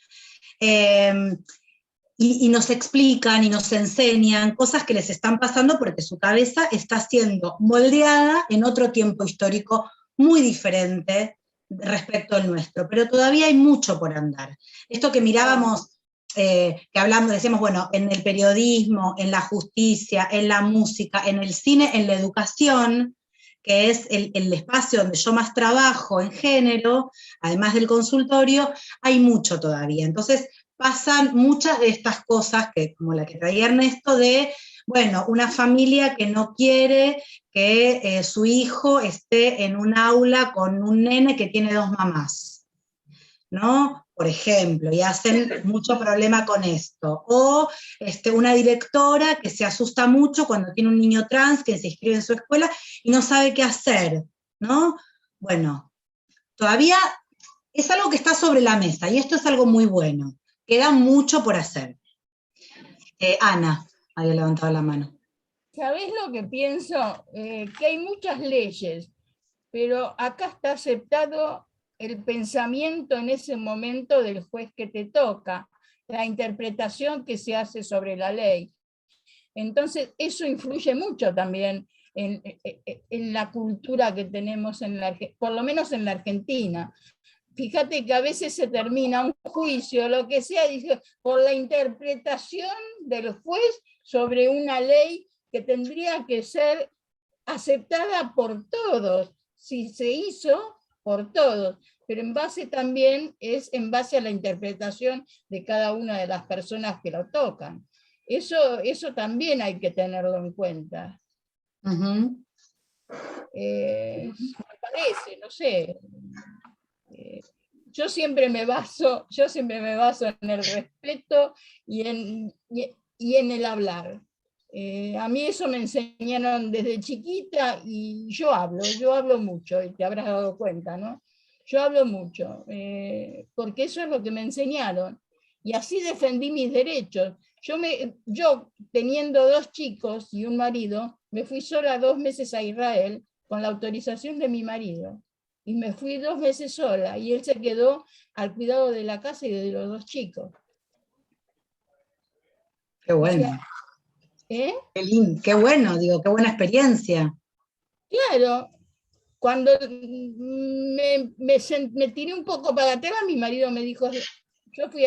Y nos explican y nos enseñan cosas que les están pasando porque su cabeza está siendo moldeada en otro tiempo histórico muy diferente respecto al nuestro, pero todavía hay mucho por andar. Esto que mirábamos, que hablamos, decíamos, bueno, en el periodismo, en la justicia, en la música, en el cine, en la educación, que es el espacio donde yo más trabajo en género, además del consultorio, hay mucho todavía. Entonces, pasan muchas de estas cosas, como la que traía Ernesto, de, bueno, una familia que no quiere que su hijo esté en un aula con un nene que tiene 2 mamás, ¿no? Por ejemplo, y hacen mucho problema con esto. O una directora que se asusta mucho cuando tiene un niño trans que se inscribe en su escuela y no sabe qué hacer, ¿no? Bueno, todavía es algo que está sobre la mesa, y esto es algo muy bueno. Queda mucho por hacer. Ana había levantado la mano. ¿Sabés lo que pienso? Que hay muchas leyes, pero acá está aceptado el pensamiento en ese momento del juez que te toca, la interpretación que se hace sobre la ley. Entonces, eso influye mucho también en la cultura que tenemos, por lo menos en la Argentina. Fíjate que a veces se termina un juicio, lo que sea, dice, por la interpretación del juez sobre una ley que tendría que ser aceptada por todos, si se hizo por todos, pero en base también es en base a la interpretación de cada una de las personas que lo tocan. Eso también hay que tenerlo en cuenta. Ujú. Me parece, no sé. Yo siempre me baso en el respeto y en el hablar. A mí eso me enseñaron desde chiquita y yo hablo mucho, y te habrás dado cuenta, ¿no? Yo hablo mucho, porque eso es lo que me enseñaron. Y así defendí mis derechos. Yo, teniendo 2 chicos y un marido, me fui sola 2 meses a Israel con la autorización de mi marido. Y me fui 2 meses sola y él se quedó al cuidado de la casa y de los 2 chicos. Qué bueno. ¿Eh? Qué lindo, qué bueno, digo, qué buena experiencia. Claro, cuando me tiré un poco para atrás, mi marido me dijo, yo fui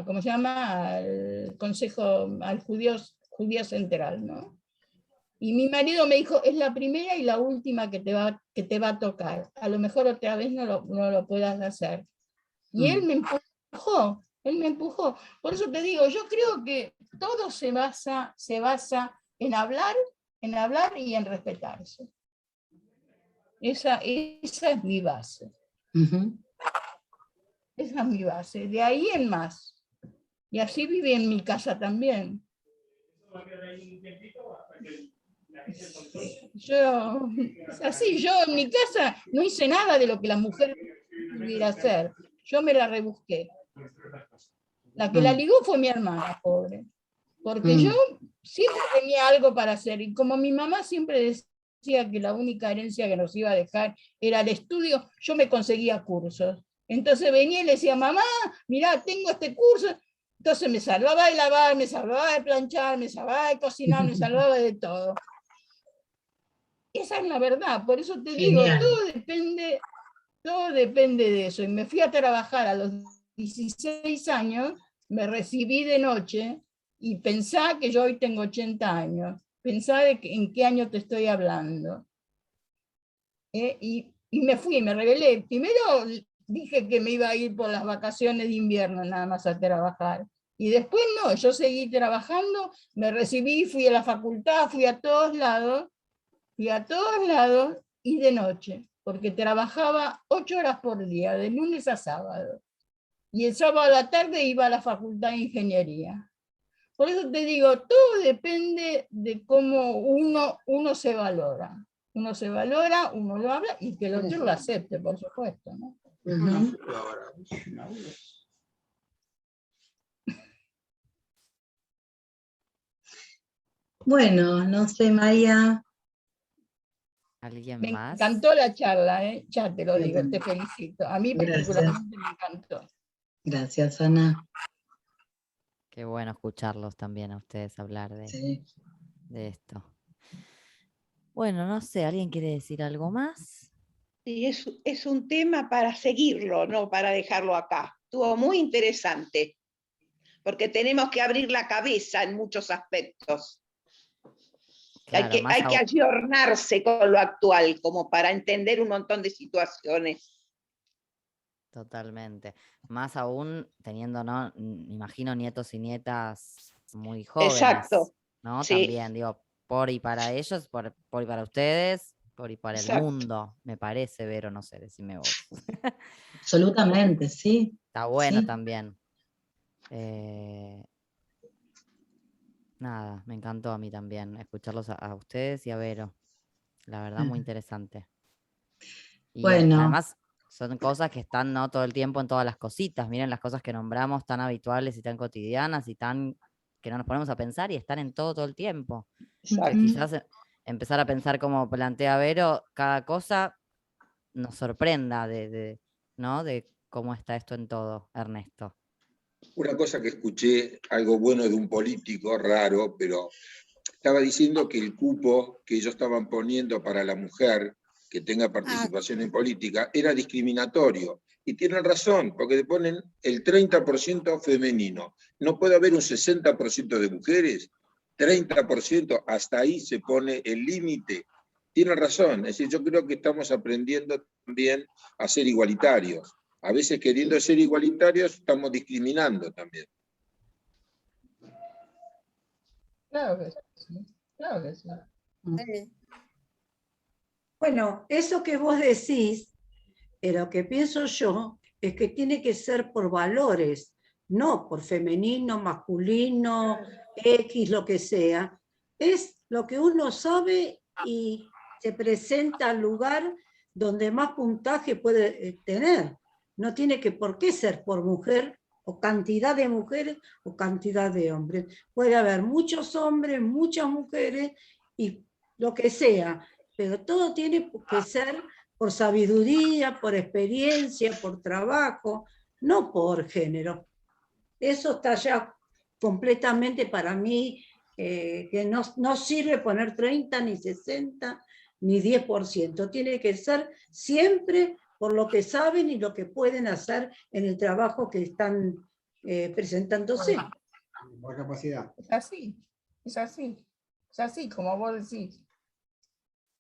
¿cómo se llama? Al consejo, al judío central, ¿no? Y mi marido me dijo, es la primera y la última que te va a tocar. A lo mejor otra vez no lo puedas hacer. Y él me empujó. Por eso te digo, yo creo que todo se basa en hablar y en respetarse. Esa es mi base. Ujú. Esa es mi base. De ahí en más. Y así viví en mi casa también. Yo en mi casa no hice nada de lo que la mujer pudiera hacer. Yo me la rebusqué. La que la ligó fue mi hermana, pobre. Porque yo siempre tenía algo para hacer. Y como mi mamá siempre decía que la única herencia que nos iba a dejar era el estudio, yo me conseguía cursos. Entonces venía y le decía, mamá, mirá, tengo este curso. Entonces me salvaba de lavar, me salvaba de planchar, me salvaba de cocinar, me salvaba de todo. Esa es la verdad, por eso te digo, todo depende de eso. Y me fui a trabajar a los 16 años, me recibí de noche y pensá que yo hoy tengo 80 años. Pensá en qué año te estoy hablando. Y me fui, me rebelé. Primero dije que me iba a ir por las vacaciones de invierno nada más a trabajar. Y después no, yo seguí trabajando, me recibí, fui a la facultad, fui a todos lados y de noche, porque trabajaba 8 horas por día, de lunes a sábado. Y el sábado a la tarde iba a la facultad de ingeniería. Por eso te digo, todo depende de cómo uno se valora. Uno se valora, uno lo habla y que el otro lo acepte, por supuesto, ¿no? Ujú. Bueno, no sé, María. ¿Alguien Me más? encantó la charla, ya te lo digo, Bien. te felicito. A mí Gracias. particularmente me encantó. Gracias, Ana. Qué bueno escucharlos también a ustedes hablar Sí. de esto. Bueno, no sé, ¿alguien quiere decir algo más? Sí, es un tema para seguirlo, no para dejarlo acá. Estuvo muy interesante, porque tenemos que abrir la cabeza en muchos aspectos. Claro, Hay que ayornarse con lo actual, como para entender un montón de situaciones. Totalmente. Más aún teniendo, ¿no? Imagino nietos y nietas muy jóvenes. Exacto. ¿No? Sí. También, digo, por y para ellos, por y para ustedes, por y para Exacto. el mundo, me parece, Vero, no sé, decime vos. Absolutamente, sí. Está bueno Sí. también. Nada, me encantó a mí también escucharlos a ustedes y a Vero. La verdad, muy interesante. Y Bueno. además son cosas que están, ¿no? Todo el tiempo en todas las cositas. Miren las cosas que nombramos tan habituales y tan cotidianas y tan que no nos ponemos a pensar y están en todo el tiempo. Exacto. Quizás empezar a pensar como plantea Vero, cada cosa nos sorprenda ¿no? De cómo está esto en todo, Ernesto. Una cosa que escuché, algo bueno de un político raro, pero estaba diciendo que el cupo que ellos estaban poniendo para la mujer que tenga participación en política era discriminatorio. Y tienen razón, porque le ponen el 30% femenino. No puede haber un 60% de mujeres, 30%, hasta ahí se pone el límite. Tienen razón, es decir, yo creo que estamos aprendiendo también a ser igualitarios. A veces queriendo ser igualitarios estamos discriminando también. Claro que sí. Claro que sí. Sí. Bueno, eso que vos decís, lo que pienso yo, es que tiene que ser por valores, no por femenino, masculino, X, lo que sea. Es lo que uno sabe y se presenta al lugar donde más puntaje puede tener. No tiene que por qué ser por mujer o cantidad de mujeres o cantidad de hombres. Puede haber muchos hombres, muchas mujeres y lo que sea, pero todo tiene que ser por sabiduría, por experiencia, por trabajo, no por género. Eso está ya completamente para mí, que no sirve poner 30, ni 60, ni 10%. Tiene que ser siempre por lo que saben y lo que pueden hacer en el trabajo que están presentándose. Por capacidad. Es así, es así. Es así, como vos decís.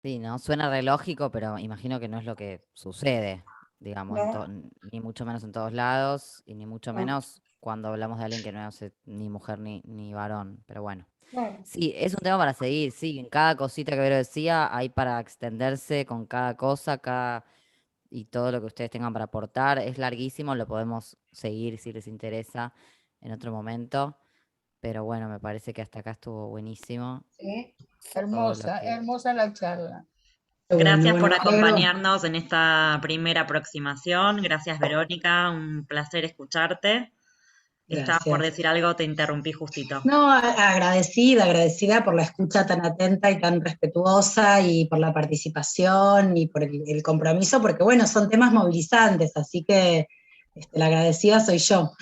Sí, ¿no? Suena re lógico, pero imagino que no es lo que sucede, digamos, No. ni mucho menos en todos lados, y ni mucho No. menos cuando hablamos de alguien que no es ni mujer ni varón, pero bueno. Claro. Sí, es un tema para seguir, sí, en cada cosita que Vero decía hay para extenderse con cada cosa, y todo lo que ustedes tengan para aportar. Es larguísimo, lo podemos seguir si les interesa en otro momento, pero bueno, me parece que hasta acá estuvo buenísimo. ¿Sí? Todo lo Hermosa, que- hermosa la charla. Gracias Bueno, por me alegro. acompañarnos en esta primera aproximación. Gracias, Verónica. Un placer escucharte. Estabas por Gracias. decir algo, te interrumpí justito. No, agradecida por la escucha tan atenta y tan respetuosa y por la participación y por el compromiso, porque bueno, son temas movilizantes, así que la agradecida soy yo,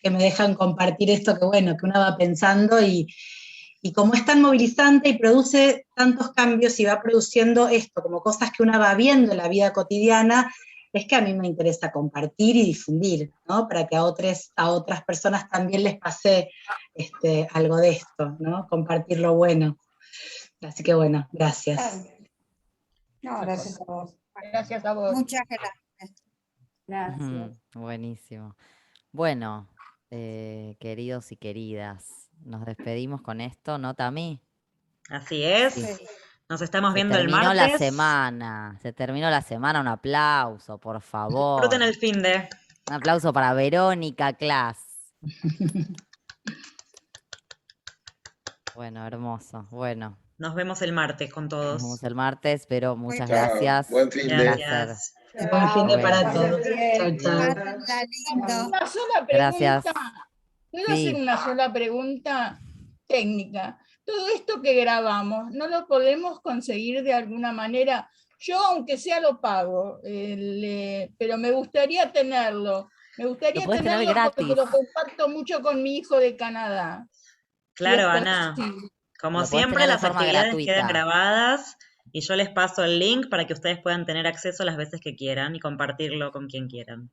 que me dejan compartir esto que bueno, que uno va pensando y como es tan movilizante y produce tantos cambios y va produciendo esto, como cosas que uno va viendo en la vida cotidiana, es que a mí me interesa compartir y difundir, ¿no? Para que a otras personas también les pase algo de esto, ¿no? Compartir lo bueno. Así que bueno, gracias. No, gracias a vos. Gracias a vos. Muchas gracias. Gracias. Ujú, buenísimo. Bueno, queridos y queridas, nos despedimos con esto, ¿no, Tami? Así es. Sí. Nos estamos Se viendo el terminó la martes. semana, se terminó la semana, un aplauso, por favor. Disfruten el fin de. Un aplauso para Verónica Class. Bueno, hermoso. Bueno, Nos vemos el martes con todos. nos vemos el martes, pero muchas Chao, gracias. buen fin de. Gracias. Buen fin de para Bueno. todos. Chau, chau. Pásenla lindo. Una sola Gracias. pregunta. ¿Puedo Sí. hacer una sola pregunta técnica? Todo esto que grabamos, ¿no lo podemos conseguir de alguna manera? Yo, aunque sea, lo pago, pero me gustaría tenerlo. Me gustaría Lo podés tener tenerlo gratis. porque lo comparto mucho con mi hijo de Canadá. Claro, Si es Ana. posible. Como Lo podés siempre, tener de las forma actividades gratuita. quedan grabadas y yo les paso el link para que ustedes puedan tener acceso las veces que quieran y compartirlo con quien quieran.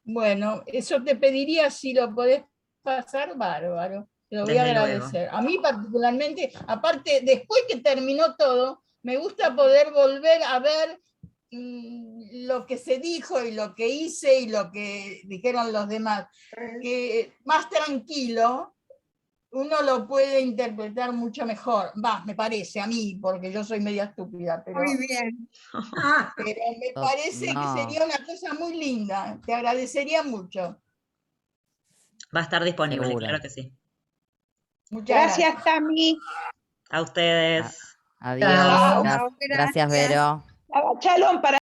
Bueno, eso te pediría si lo podés pasar, bárbaro. Te lo voy a Desde luego. agradecer. A mí particularmente, aparte, después que terminó todo, me gusta poder volver a ver lo que se dijo y lo que hice y lo que dijeron los demás. Que más tranquilo, uno lo puede interpretar mucho mejor. Va, me parece a mí, porque yo soy media estúpida, pero... Muy bien. Pero me parece que No. sería una cosa muy linda. Te agradecería mucho. Va a estar disponible, Seguro. claro que sí. Muchas gracias. Gracias, Tami. A ustedes. Adiós. Chao. Gracias, Gracias. Vero. Shalom para